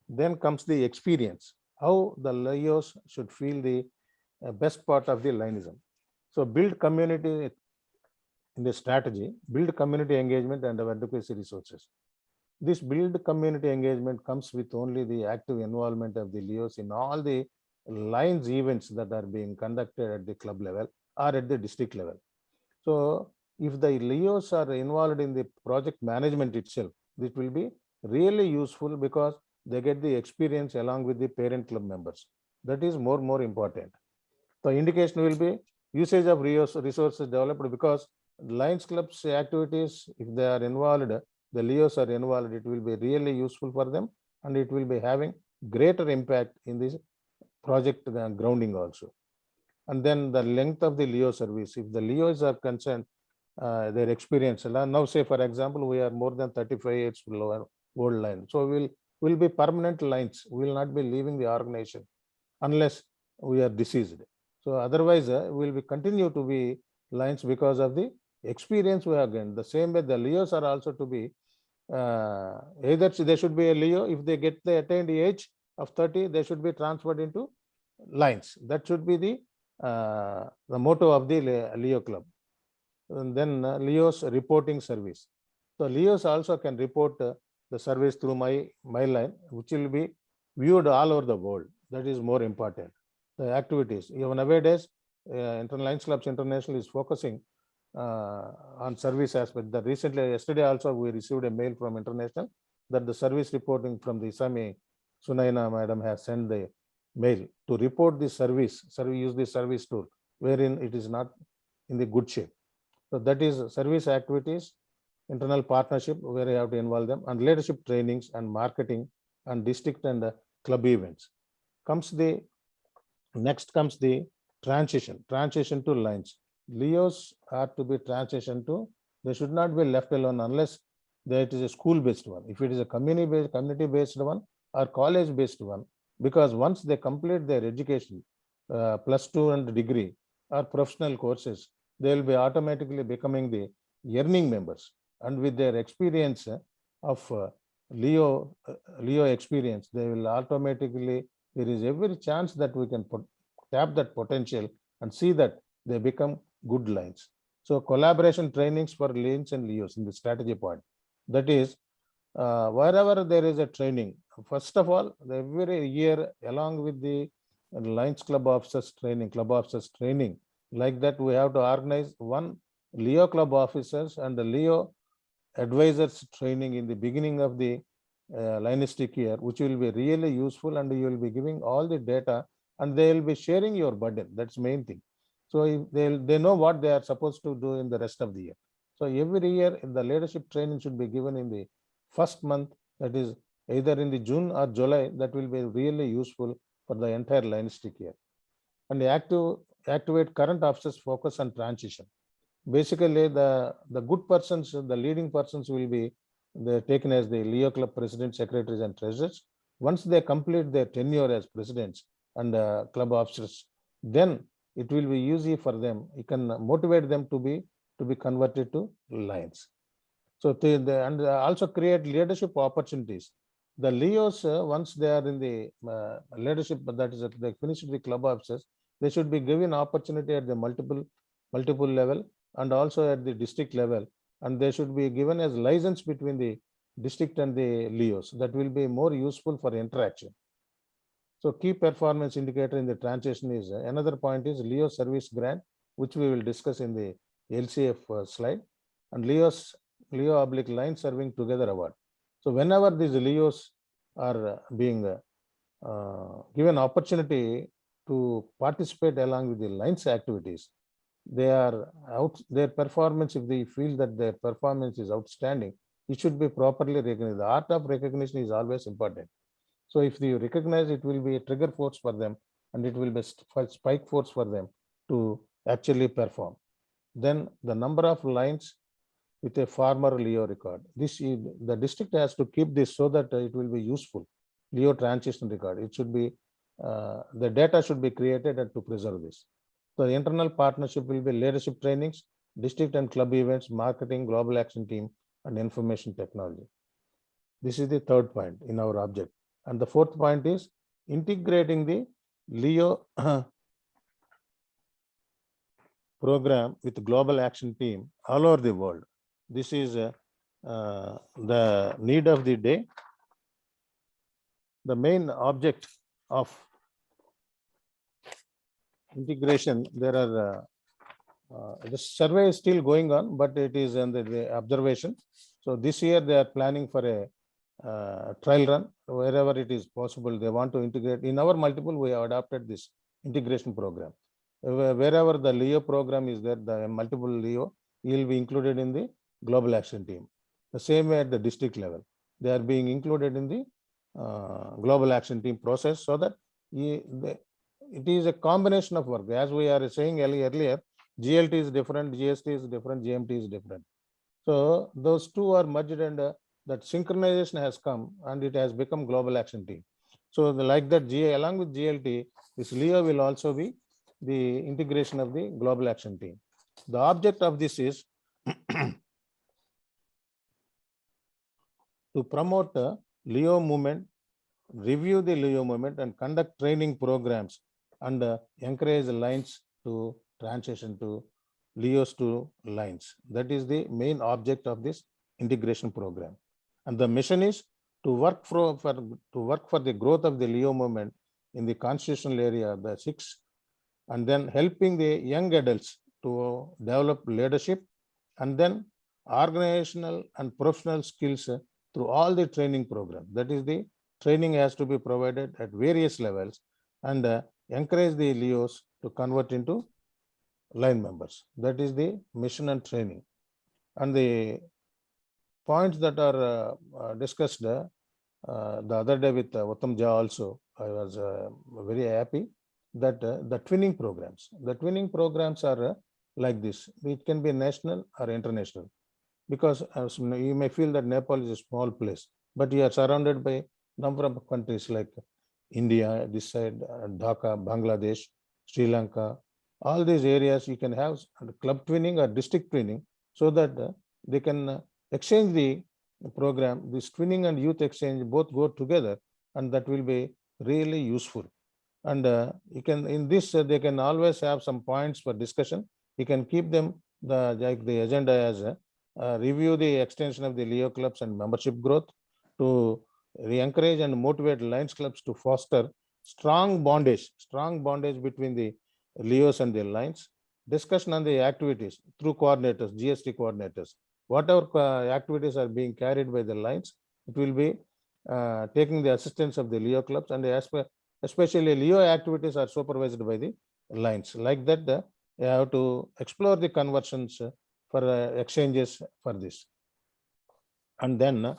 Then comes the experience, how the LIOs should feel the best part of the Lionism. So build community in the strategy, build community engagement and advocacy resources. This build community engagement comes with only the active involvement of the LIOs in all the Lions events that are being conducted at the club level or at the district level. So if the LIOs are involved in the project management itself, it will be really useful because they get the experience along with the parent club members. That is more important. The indication will be usage of resources developed because Lions clubs activities, if they are involved, the LIOs are involved, it will be really useful for them and it will be having greater impact in this project grounding also. And then the length of the LIO service, if the LIOs are concerned, their experience. Now say for example, we are more than 35 years old line. So we'll be permanent lines. We will not be leaving the organization unless we are deceased. So otherwise we'll be continue to be lines because of the experience we have gained. The same way the LIOs are also to be either they should be a LIO, if they get the attained age of 30, they should be transferred into lines. That should be the motto of the LIO club. And then LIO's reporting service. So LIOs also can report the service through my line, which will be viewed all over the world. That is more important. The activities, even nowadays, Lions Clubs International is focusing on service aspect. That recently, yesterday also, we received a mail from International that the service reporting from the ISAME, Sunaina madam has sent the mail to report the service, use the service tool, wherein it is not in the good shape. So that is service activities, internal partnership, where you have to involve them, and leadership trainings and marketing and district and club events. Next comes the transition to lines. LIOs are to be transitioned to, they should not be left alone unless it is a school-based one. If it is a community-based one or college-based one, because once they complete their education, +2 and degree or professional courses, they will be automatically becoming the earning members. And with their experience of LIO experience, they will automatically, there is every chance that we can tap that potential and see that they become good lines. So collaboration trainings for lanes and LIOs in the strategy part. That is, wherever there is a training, first of all, every year along with the Lions Club officers training, like that we have to organize one LIO club officers and the LIO advisors training in the beginning of the Lionistic year, which will be really useful, and you will be giving all the data and they will be sharing your burden. That's main thing. So if they know what they are supposed to do in the rest of the year. So every year the leadership training should be given in the first month, that is either in the June or July. That will be really useful for the entire Lionistic year. And activate current officers focus on transition. Basically the good persons, the leading persons will be taken as the LIO club presidents, secretaries and treasurers. Once they complete their tenure as presidents and club officers, then it will be easy for them. You can motivate them to be converted to Lions. So and also create leadership opportunities. The LIOs, once they are in the leadership, that is, they finish the club officers, they should be given opportunity at the multiple level and also at the district level, and they should be given as license between the district and the LIOs. That will be more useful for interaction. So key performance indicator in the transition is another point is LIO service grant, which we will discuss in the LCF slide, and LIO/Line Serving Together Award. So whenever these LIOs are being given opportunity to participate along with the Lines activities, their performance, if they feel that their performance is outstanding, it should be properly recognized. The art of recognition is always important. So if you recognize, it will be a trigger force for them, and it will be spike force for them to actually perform. Then the number of lines with a former Leo record. The district has to keep this so that it will be useful. Leo transition record. It should be the data should be created and to preserve this. So the internal partnership will be leadership trainings, district and club events, marketing, global action team, and information technology. This is the third point in our object. And the fourth point is integrating the Leo program with global action team all over the world. This is the need of the day. The main object of integration, there are the survey is still going on, but it is under the observation. So this year they are planning for a trial run wherever it is possible. They want to integrate. In our multiple, we have adopted this integration program. Wherever the Leo program is there, the multiple Leo will be included in the global action team. The same way at the district level, they are being included in the global action team process, so that it is a combination of work. As we are saying earlier, GLT is different, GST is different, GMT is different. So those two are merged, and that synchronization has come, and it has become global action team. So like that, along with GLT, this Leo will also be the integration of the global action team. The object of this is to promote Leo movement, review the Leo movement, and conduct training programs, and encourage lines to transition to Leos to lines. That is the main object of this integration program. And the mission is to work for the growth of the Leo movement in the constitutional area, the 6, and then helping the young adults to develop leadership, and then organizational and professional skills through all the training programs. That is, the training has to be provided at various levels, and encourage the Leos to convert into line members. That is the mission and training. And the points that are discussed the other day with Uttam Jha also, I was very happy that the twinning programs are like this. It can be national or international, because you may feel that Nepal is a small place, but you are surrounded by number of countries like India, this side, Dhaka, Bangladesh, Sri Lanka. All these areas you can have club twinning or district twinning, so that they can exchange the program. This twinning and youth exchange both go together, and that will be really useful. And you can, in this, they can always have some points for discussion. You can keep them like the agenda as review the extension of the Leo clubs and membership growth, to encourage and motivate Lions clubs to foster strong bondage between the Leos and the Lions. Discussion on the activities through coordinators, GST coordinators. Whatever activities are being carried by the Lions, it will be taking the assistance of the Leo clubs, and especially Leo activities are supervised by the Lions. Like that, you have to explore the conversions for exchanges for this. And then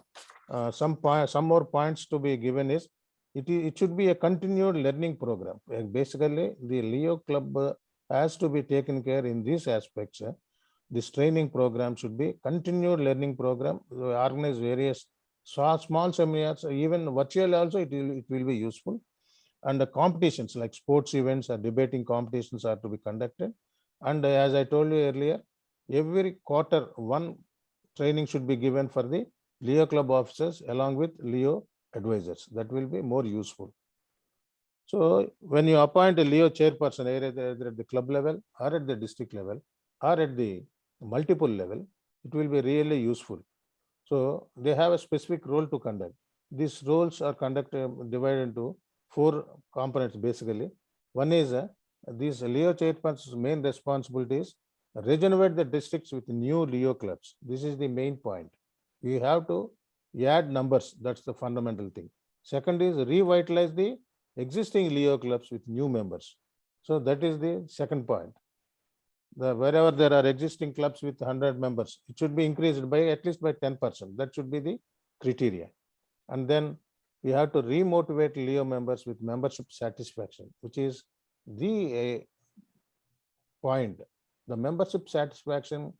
some more points to be given is, it should be a continued learning program. Basically, the Leo club has to be taken care in these aspects. This training program should be continued learning program. Organize various small seminars, even virtual also it will be useful. And the competitions like sports events or debating competitions are to be conducted. And as I told you earlier, every quarter one training should be given for the Leo club officers along with Leo advisors. That will be more useful. So when you appoint a Leo chairperson, either at the club level or at the district level or at the multiple level, it will be really useful. So they have a specific role to conduct. These roles are divided into 4 components basically. One is these Leo chairperson's main responsibility is regenerate the districts with new Leo clubs. This is the main point. You have to add numbers. That's the fundamental thing. Second is revitalize the existing Leo clubs with new members. So that is the second point. Wherever there are existing clubs with 100 members, it should be increased by at least by 10%. That should be the criteria. And then we have to remotivate Leo members with membership satisfaction, which is the point. The membership satisfaction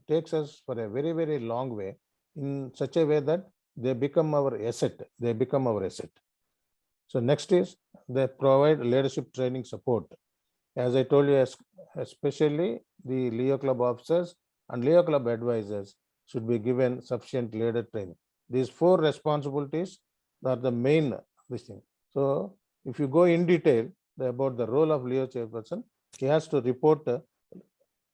takes us for a very, very long way in such a way that they become our asset. They become our asset. So next is they provide leadership training support. As I told you, especially the Leo Club officers and Leo Club advisors should be given sufficient leader training. These 4 responsibilities are the main this thing. So if you go in detail about the role of Leo chairperson, he has to report,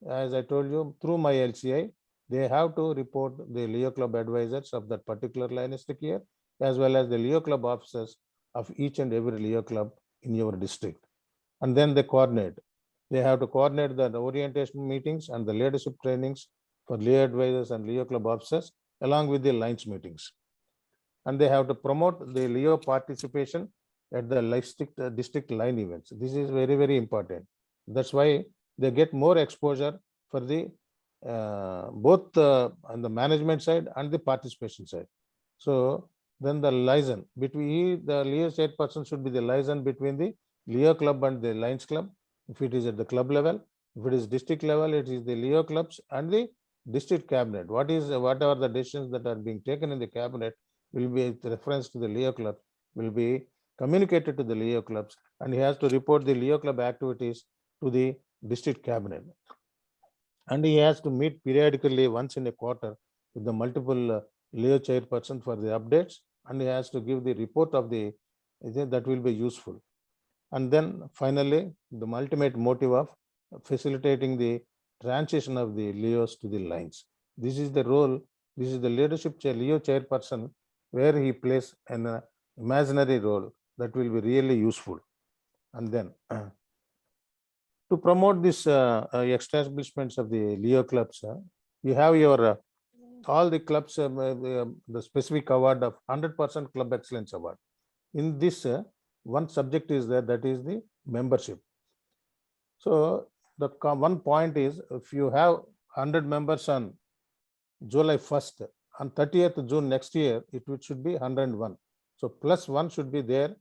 as I told you, through my LCI, they have to report the Leo Club advisors of that particular linistic year, as well as the Leo Club officers of each and every Leo Club in your district. And then they coordinate. They have to coordinate the orientation meetings and the leadership trainings for Leo advisors and Leo Club officers, along with the lines meetings. And they have to promote the Leo participation at the district line events. This is very, very important. That's why they get more exposure for the both on the management side and the participation side. So then the liaison between the Leo chairperson should be the liaison between the Leo Club and the Lions Club. If it is at the club level, if it is district level, it is the Leo clubs and the district cabinet. What are the decisions that are being taken in the cabinet will be with reference to the Leo club, will be communicated to the Leo clubs, and he has to report the Leo club activities to the district cabinet. And he has to meet periodically once in a quarter with the multiple Leo chairperson for the updates, and he has to give the report of the that will be useful. And then finally, the ultimate motive of facilitating the transition of the Leos to the lines. This is the role, this is the leadership Leo chairperson, where he plays an imaginary role that will be really useful. And then to promote this establishments of the Leo clubs, you have your all the clubs, the specific award of 100% Club Excellence Award. In this, one subject is there, that is the membership. So the one point is, if you have 100 members on July 1st, on 30th June next year, it should be 101. So +1 should be there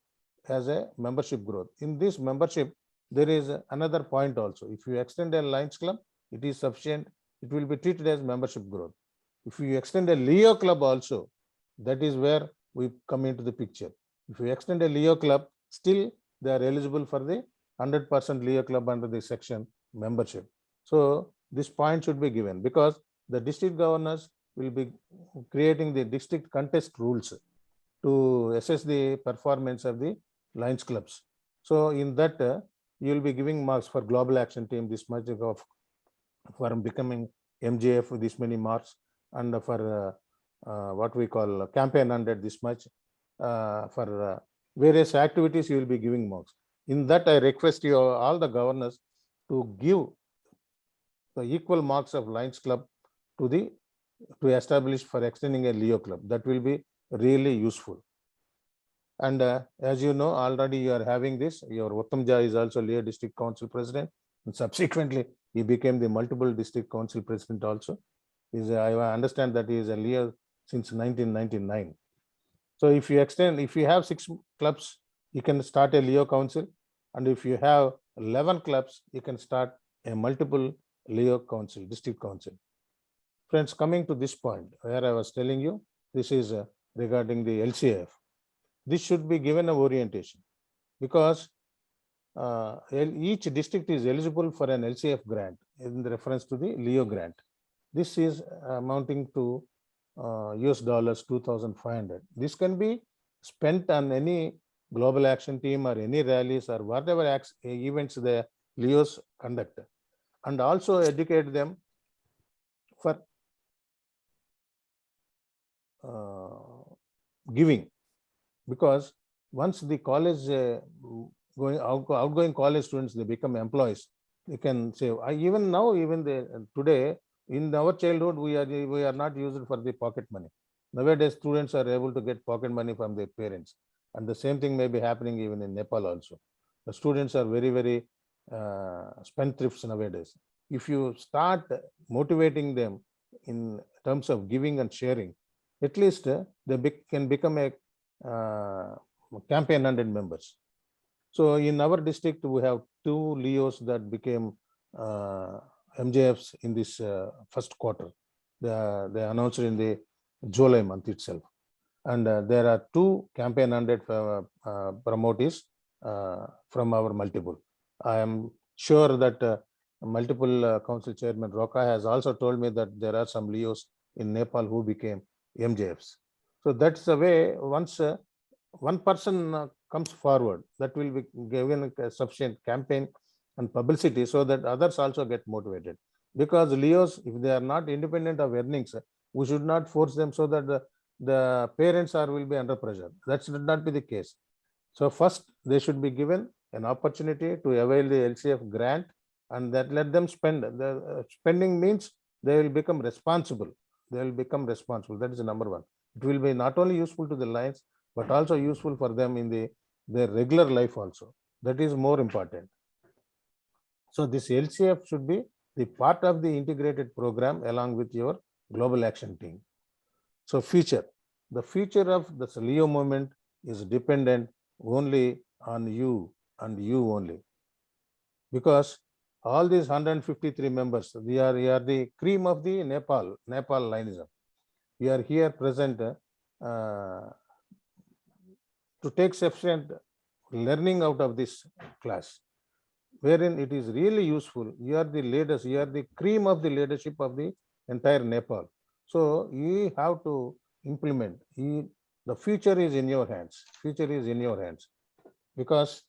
as a membership growth. In this membership, there is another point also. If you extend a Lions Club, it is sufficient. It will be treated as membership growth. If you extend a Leo Club also, that is where we come into the picture. If you extend a Leo Club, still they are eligible for the 100% Leo Club under the section membership. So this point should be given, because the district governors will be creating the district contest rules to assess the performance of the Lions clubs. So in that, you will be giving marks for global action team, this much of for becoming MJF, this many marks, and for what we call campaign 100, this much. For various activities, you will be giving marks. In that, I request you all the governors to give the equal marks of Lions Club to establish for extending a Leo Club. That will be really useful. And as you know, already you are having this. Your Uttamja is also Leo District Council President, and subsequently he became the multiple district council president also. I understand that he is a Leo since 1999. So if you have 6 clubs, you can start a Leo council, and if you have 11 clubs, you can start a multiple Leo council, district council. Friends, coming to this point where I was telling you, this is regarding the LCF. This should be given an orientation, because each district is eligible for an LCF grant in reference to the Leo grant. This is amounting to US dollars 2,500. This can be spent on any global action team or any rallies or whatever events the Leos conduct, and also educate them for giving, because once the college outgoing college students, they become employees, they can say, even now, even today in our childhood, we are not used for the pocket money. Nowadays, students are able to get pocket money from their parents, and the same thing may be happening even in Nepal also. The students are very, very spendthrifts nowadays. If you start motivating them in terms of giving and sharing, at least they can become a campaign 100 members. So in our district, we have 2 Leos that became MJFs in this first quarter. They announced in the July month itself. And there are 2 campaign 100 promotees from our multiple. I am sure that multiple council chairman Roka has also told me that there are some Leos in Nepal who became MJFs. So that's the way. Once one person comes forward, that will be given a sufficient campaign and publicity so that others also get motivated. Because Leos, if they are not independent of earnings, we should not force them so that the parents will be under pressure. That should not be the case. So first, they should be given an opportunity to avail the LCF grant, and that let them spend. The spending means they will become responsible. They will become responsible. That is number one. It will be not only useful to the Lions, but also useful for them in their regular life also. That is more important. So this LCF should be the part of the integrated program along with your global action team. So the future of the Leo movement is dependent only on you and you only. Because all these 153 members, we are the cream of the Nepal Lionism. We are here present to take sufficient learning out of this class, wherein it is really useful. You are the leaders, you are the cream of the leadership of the entire Nepal. So you have to implement. The future is in your hands. Future is in your hands. Because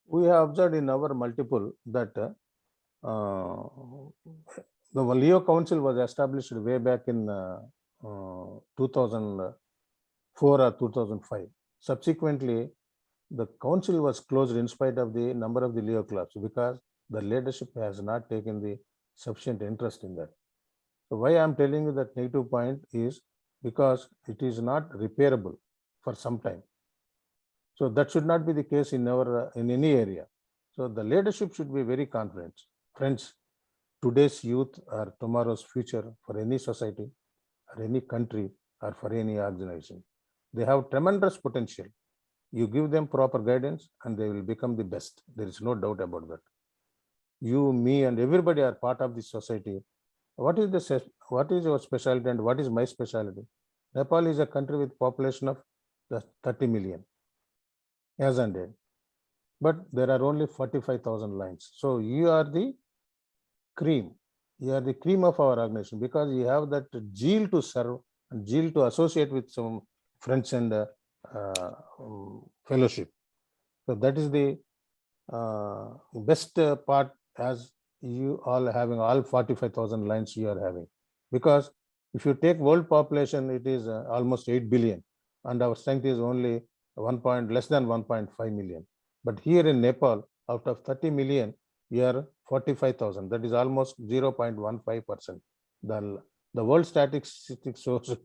we have observed in our multiple that the Leo Council was established way back in 2004 or 2005. Subsequently, the council was closed in spite of the number of the Leo clubs because the leadership has not taken the sufficient interest in that. So why I am telling you that negative point is because it is not repairable for some time. So that should not be the case in any area. So the leadership should be very confident. Friends, today's youth are tomorrow's future for any society or any country or for any organization. They have tremendous potential. You give them proper guidance and they will become the best. There is no doubt about that. You, me, and everybody are part of this society. What is your specialty and what is my specialty? Nepal is a country with population of 30 million as on date, but there are only 45,000 lines. So you are the cream. You are the cream of our organization because you have that zeal to serve and zeal to associate with some friends and fellowship. So that is the best part, as you all having all 45,000 lines you are having. Because if you take world population, it is almost 8 billion and our strength is only less than 1.5 million. But here in Nepal, out of 30 million, we are 45,000. That is almost 0.15%. The world statistics shows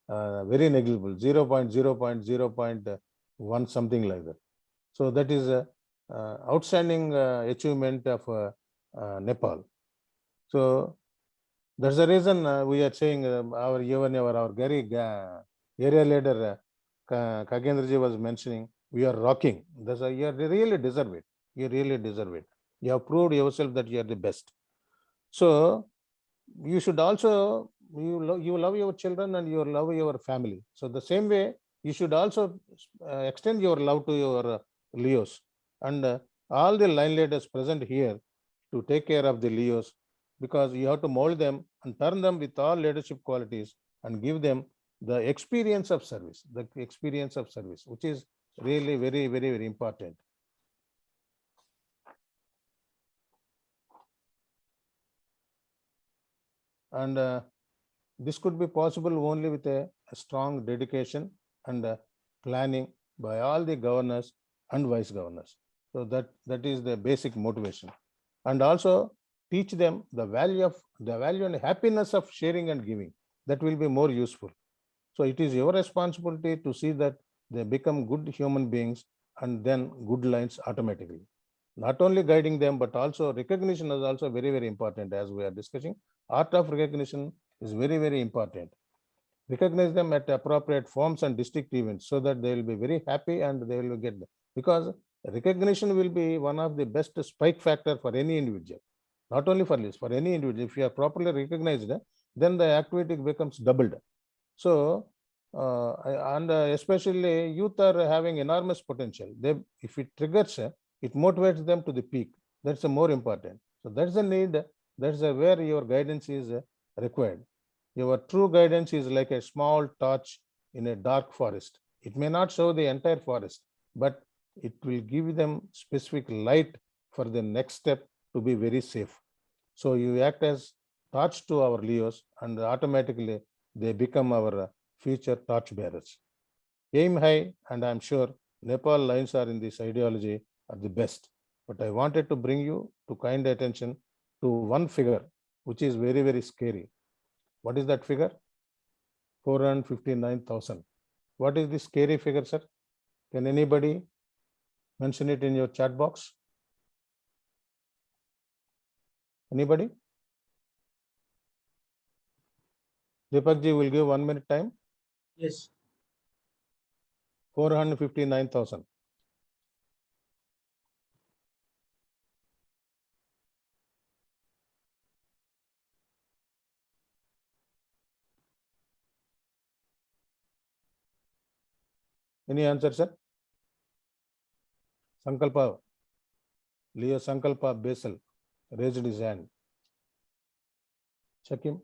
very negligible, 0.1 something like that. So that is a outstanding achievement of Nepal. So that's the reason we are saying our area leader Kagendraji was mentioning, we are rocking. That's why you really deserve it. You really deserve it. You have proved yourself that you are the best. So you should also, you love your children and you love your family. So the same way, you should also extend your love to your Leos. And all the line leaders present here to take care of the Leos, because you have to mold them and turn them with all leadership qualities and give them the experience of service, which is really very, very, very important. And this could be possible only with a strong dedication and planning by all the governors and vice governors. So that is the basic motivation. And also teach them the value and happiness of sharing and giving. That will be more useful. So it is your responsibility to see that they become good human beings and then good lines automatically. not only guiding them, but also recognition is also very, very important. As we are discussing, art of recognition is very, very important. Recognize them at appropriate forms and district events so that they will be very happy and they will get them. Because recognition will be one of the best spike factor for any individual, not only for this, for any individual. If you are properly recognized, then the activity becomes doubled. So, especially youth are having enormous potential. They, if it triggers, it motivates them to the peak. That's the more important. So that's the need. That's where your guidance is required. Your true guidance is like a small torch in a dark forest. It may not show the entire forest, but it will give them specific light for the next step to be very safe. So you act as torch to our Leos, and automatically they become our future torch bearers. Aim high, and I'm sure Nepal Lions are in this ideology are the best. But I wanted to bring you to kind attention to one figure, which is very, very scary. What is that figure? 459,000. What is this scary figure, sir? Can anybody mention it in your chat box? Anybody? Deepak ji will give 1 minute time. Yes. 459,000. Any answer, sir? Sankalpa, Leo Sankalpa Basel raised his hand. Check him.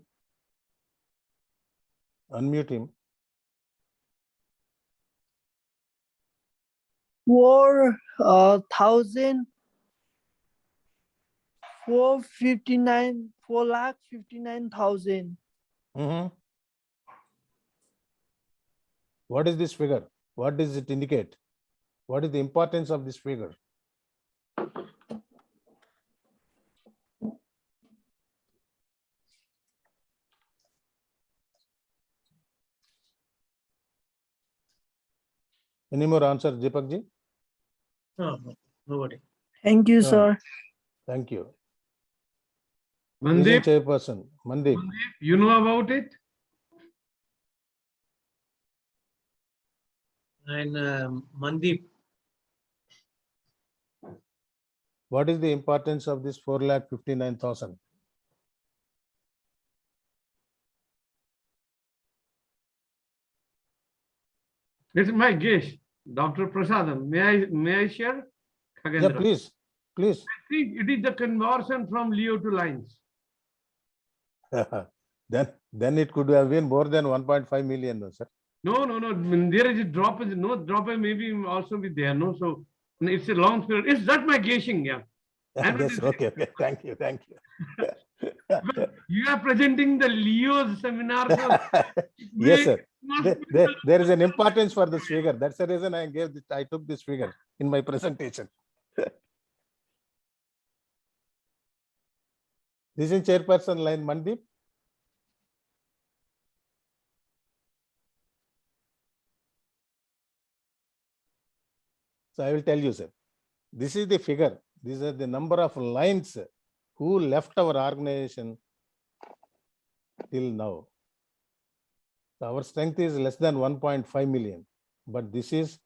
Unmute him. 4,59,000. What is this figure? What does it indicate? What is the importance of this figure? Any more answers, Deepak ji? No, nobody. Thank you, sir. Thank you. Mandeep, Chairperson, Mandeep. you know about it? And Mandeep. What is the importance of this 4,59,000? It's my guess. Dr. Prasad, may I share? Yeah, please. Please. I think it is the conversion from Leo to Lions. Then it could have been more than 1.5 million, no, sir. No. There is a drop. No drop. Maybe also be there. No, so it's a long period. It's not my guessing. Yeah. Yes. Okay. Thank you. You are presenting the Leo's seminar. So yes, sir. There is an importance for this figure. That's the reason I took this figure in my presentation. This is Chairperson line, Mandeep. So I will tell you, sir. This is the figure. These are the number of lines who left our organization till now. So our strength is less than 1.5 million, but this is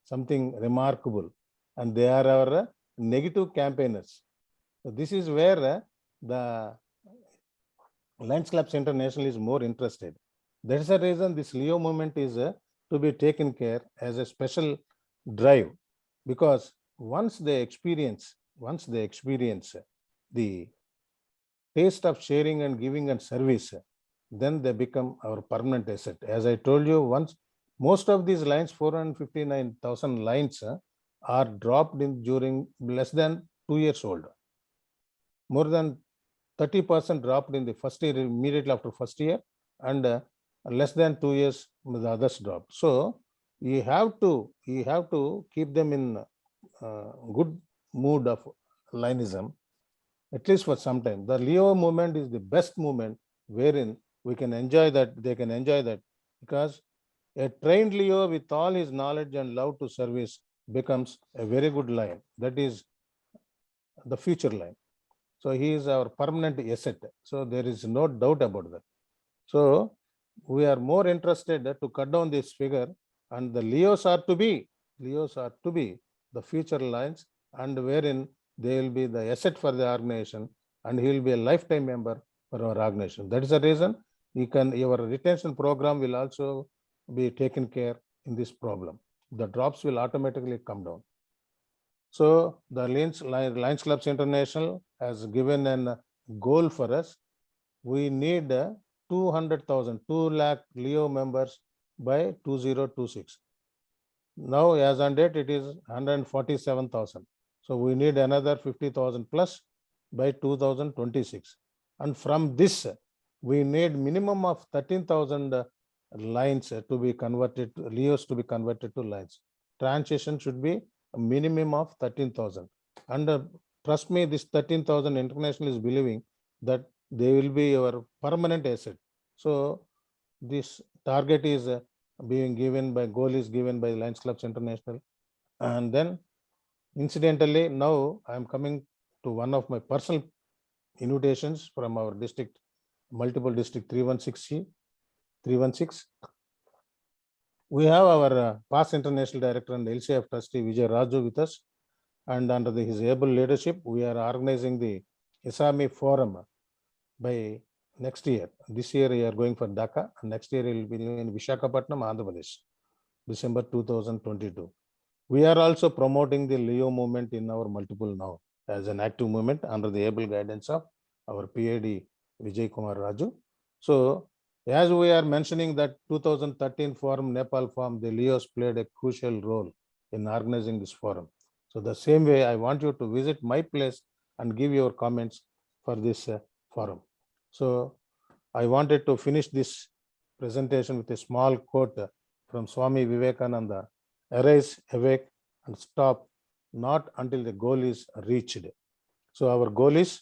something remarkable. And they are our negative campaigners. So this is where the Lions Clubs International is more interested. That's the reason this Leo movement is to be taken care as a special drive, because once they experience the taste of sharing and giving and service, then they become our permanent asset. As I told you, once most of these lines, 459,000 lines, are dropped in during less than 2 years old. More than 30% dropped in the first year, immediately after first year, and less than 2 years the others dropped. So you have to keep them in good mood of Lionism, at least for some time. The Leo movement is the best movement wherein we can enjoy that, they can enjoy that, because a trained Leo with all his knowledge and love to service becomes a very good line. That is the future line. So he is our permanent asset. So there is no doubt about that. So we are more interested to cut down this figure, and the Leos are to be the future lines, and wherein they will be the asset for the organization, and he will be a lifetime member for our organization. That is the reason your retention program will also be taken care in this problem. The drops will automatically come down. So the Lions Clubs International has given a goal for us. We need 200,000, 2 lakh Leo members by 2026. Now, as on date, it is 147,000. So we need another 50,000 plus by 2026. And from this, we need minimum of 13,000 lines to be converted, Leos to be converted to lines. Transition should be a minimum of 13,000. And trust me, this 13,000 international is believing that they will be your permanent asset. So this target is being given by, goal is given by Lions Clubs International. And then incidentally, now I am coming to one of my personal invitations from our district, multiple district 316. We have our past international director and LCF trustee Vijay Raju with us, and under his able leadership, we are organizing the ISAME forum by next year. This year we are going for Dhaka, and next year it will be in Visakhapatnam, Andhra Pradesh, December 2022. We are also promoting the Leo movement in our multiple now as an active movement under the able guidance of our PAD Vijay Kumar Raju. So as we are mentioning that 2013 forum, Nepal forum, the Leos played a crucial role in organizing this forum. So the same way, I want you to visit my place and give your comments for this forum. So I wanted to finish this presentation with a small quote from Swami Vivekananda: arise, awake, and stop, not until the goal is reached. So our goal is,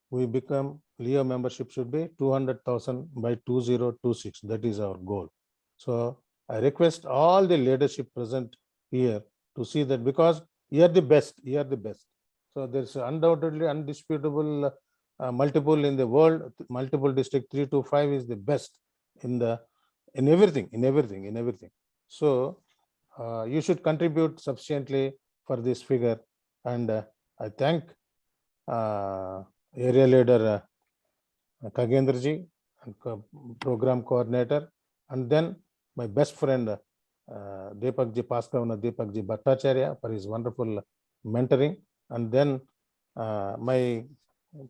we become, Leo membership should be 200,000 by 2026. That is our goal. So I request all the leadership present here to see that, because you are the best. So there's undoubtedly undisputable multiple in the world. Multiple district 325 is the best in everything. So you should contribute sufficiently for this figure, and I thank area leader Kagendraji, program coordinator, and then my best friend Depakji Paskavana Depakji Bhattacharya for his wonderful mentoring, and then my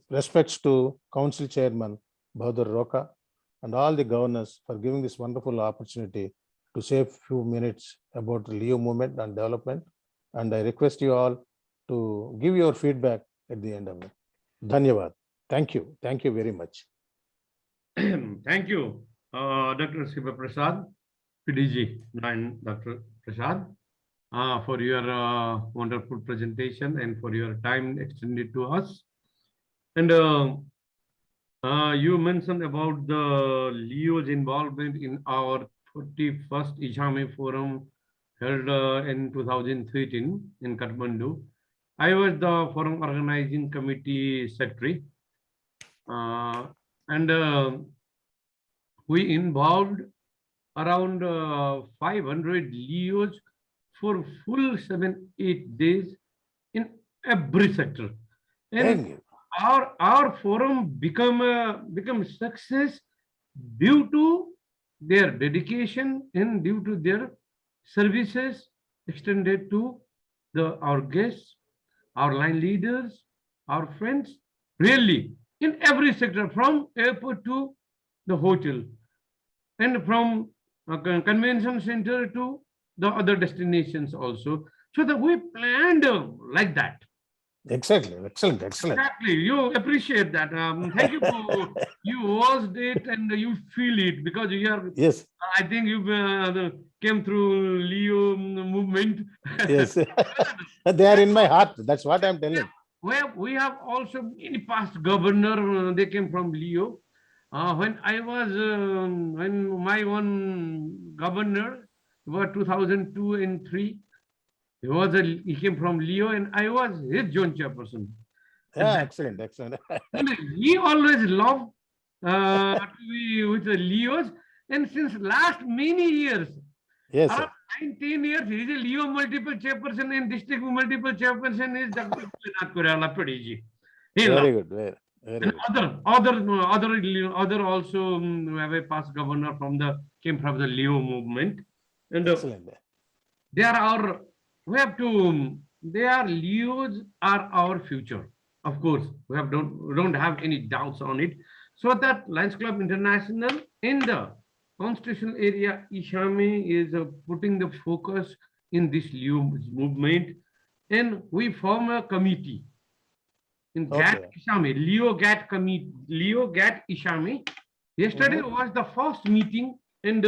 respects to Council Chairman Bahadur Roka and all the governors for giving this wonderful opportunity to say a few minutes about the Leo movement and development. And I request you all to give your feedback at the end of it. Dhanyavad. Thank you. Thank you very much. Thank you, Dr. Siva Prasad, PDG, and Dr. Prasad, for your wonderful presentation and for your time extended to us. And you mentioned about the Leo's involvement in our 31st ISAME forum held in 2013 in Kathmandu. I was the forum organizing committee secretary, and we involved around 500 Leos for full 7-8 days in every sector. And our forum become success due to their dedication and due to their services extended to our guests, our line leaders, our friends, really in every sector, from airport to the hotel, and from convention center to the other destinations also. So that we planned like that. Exactly. Excellent. Exactly. You appreciate that. Thank you for you watched it and you feel it, because you are. Yes. I think you came through Leo movement. Yes. They are in my heart. That's what I'm telling. We have also in past governor. They came from Leo. When I was when my one governor, about 2002 and 3. He came from Leo, and I was his joint chairperson. Yeah, excellent, excellent. And he always loved to be with the Leos, and since last many years, Yes, sir. around 9-10 years, he is a Leo multiple chairperson and district multiple chairperson is Dr. Kulinath Kurala Padiji. Very good, very And good. other also have a past governor came from the Leo movement, and Excellent. they are Leos are our future. Of course, we don't have any doubts on it. So that Lions Club International in the constitutional area, ISAME is putting the focus in this Leo movement, and we form a committee in GAT ISAME, Leo GAT committee, Leo GAT ISAME. Yesterday was the first meeting, and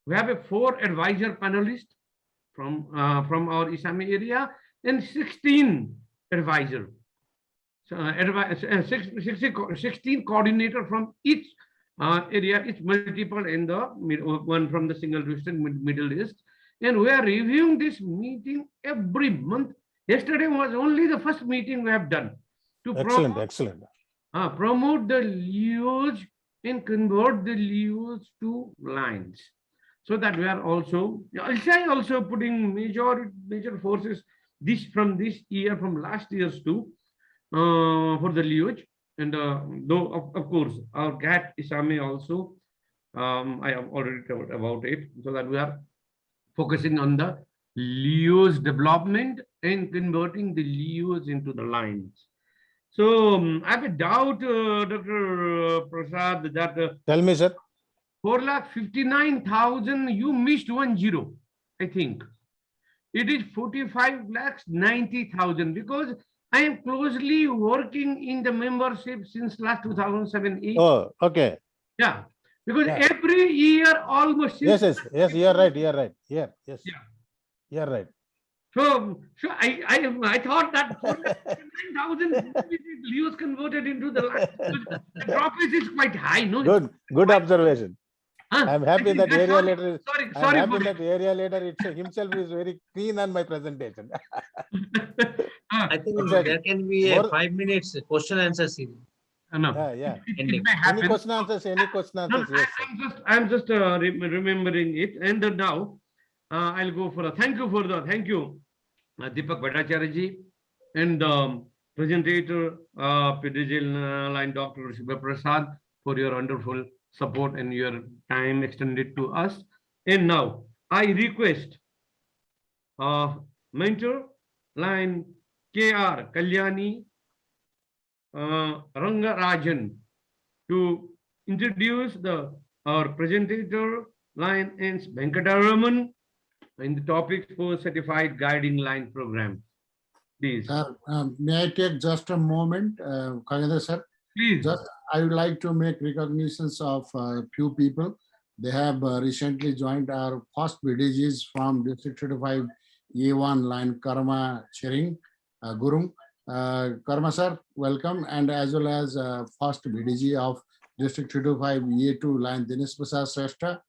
we have 4 advisor panelists from our ISAME area and 16 advisor. 16 coordinator from each area, each multiple in the one from the single district, Middle East. And we are reviewing this meeting every month. Yesterday was only the first meeting we have done to promote the Leos and convert the Leos to lines. So that we are also putting major forces from this year, from last year's too, for the Leos. And though of course our GAT ISAME also, I have already covered about it, so that we are focusing on the Leos development and converting the Leos into the lines. So I have a doubt, Dr. Prasad, that tell me, sir. 4,59,000, you missed 10, I think. It is 45,90,000 because I am closely working in the membership since last 2007-8. Oh, okay. Yeah, because every year almost. Yes, you are right. Yes. You are right. So I thought that 9,000 Leos converted into the drop is quite high. No, good observation. I'm happy that area leader. Sorry, that area leader himself is very keen on my presentation. I think there can be a 5 minutes question answer series. No. Any question answers? Yes. I'm just remembering it, and now I'll go for thank you, Deepak Bhattacharya ji, and presenter PDG line Dr. Siva Prasad, for your wonderful support and your time extended to us. And now I request mentor line KR Kalyani Rangarajan to introduce our presenter line ends Venkataraman in the topics for certified guiding line program. Please. May I take just a moment, Kagenda sir? Please. I would like to make recognitions of a few people. They have recently joined our first BDGs from District 35 A1 line Karma Chering Gurung. Karma sir, welcome, and as well as first BDG of District 325 A2 line Dinesh Prasad Sreshta,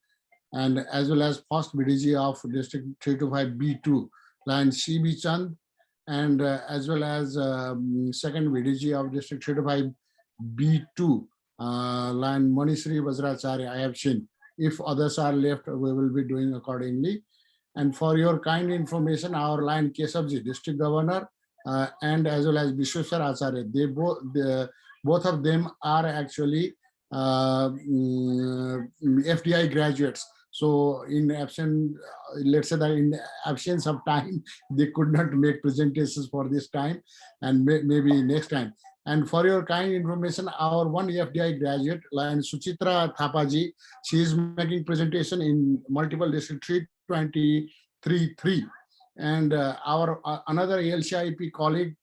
and as well as first BDG of District 325 B2 line CB Chand, and as well as second BDG of District 325 B2 line Manishri Vajracharya. I have seen. If others are left, we will be doing accordingly. And for your kind information, our line Kesavji, District Governor, and as well as Vishweshwar Acharya, both of them are actually FDI graduates. So in absence, let's say that in absence of time, they could not make presentations for this time, and maybe next time. And for your kind information, our one FDI graduate, line Suchitra Thapaji, she is making presentation in multiple district 323-3. And our another LCIP colleague,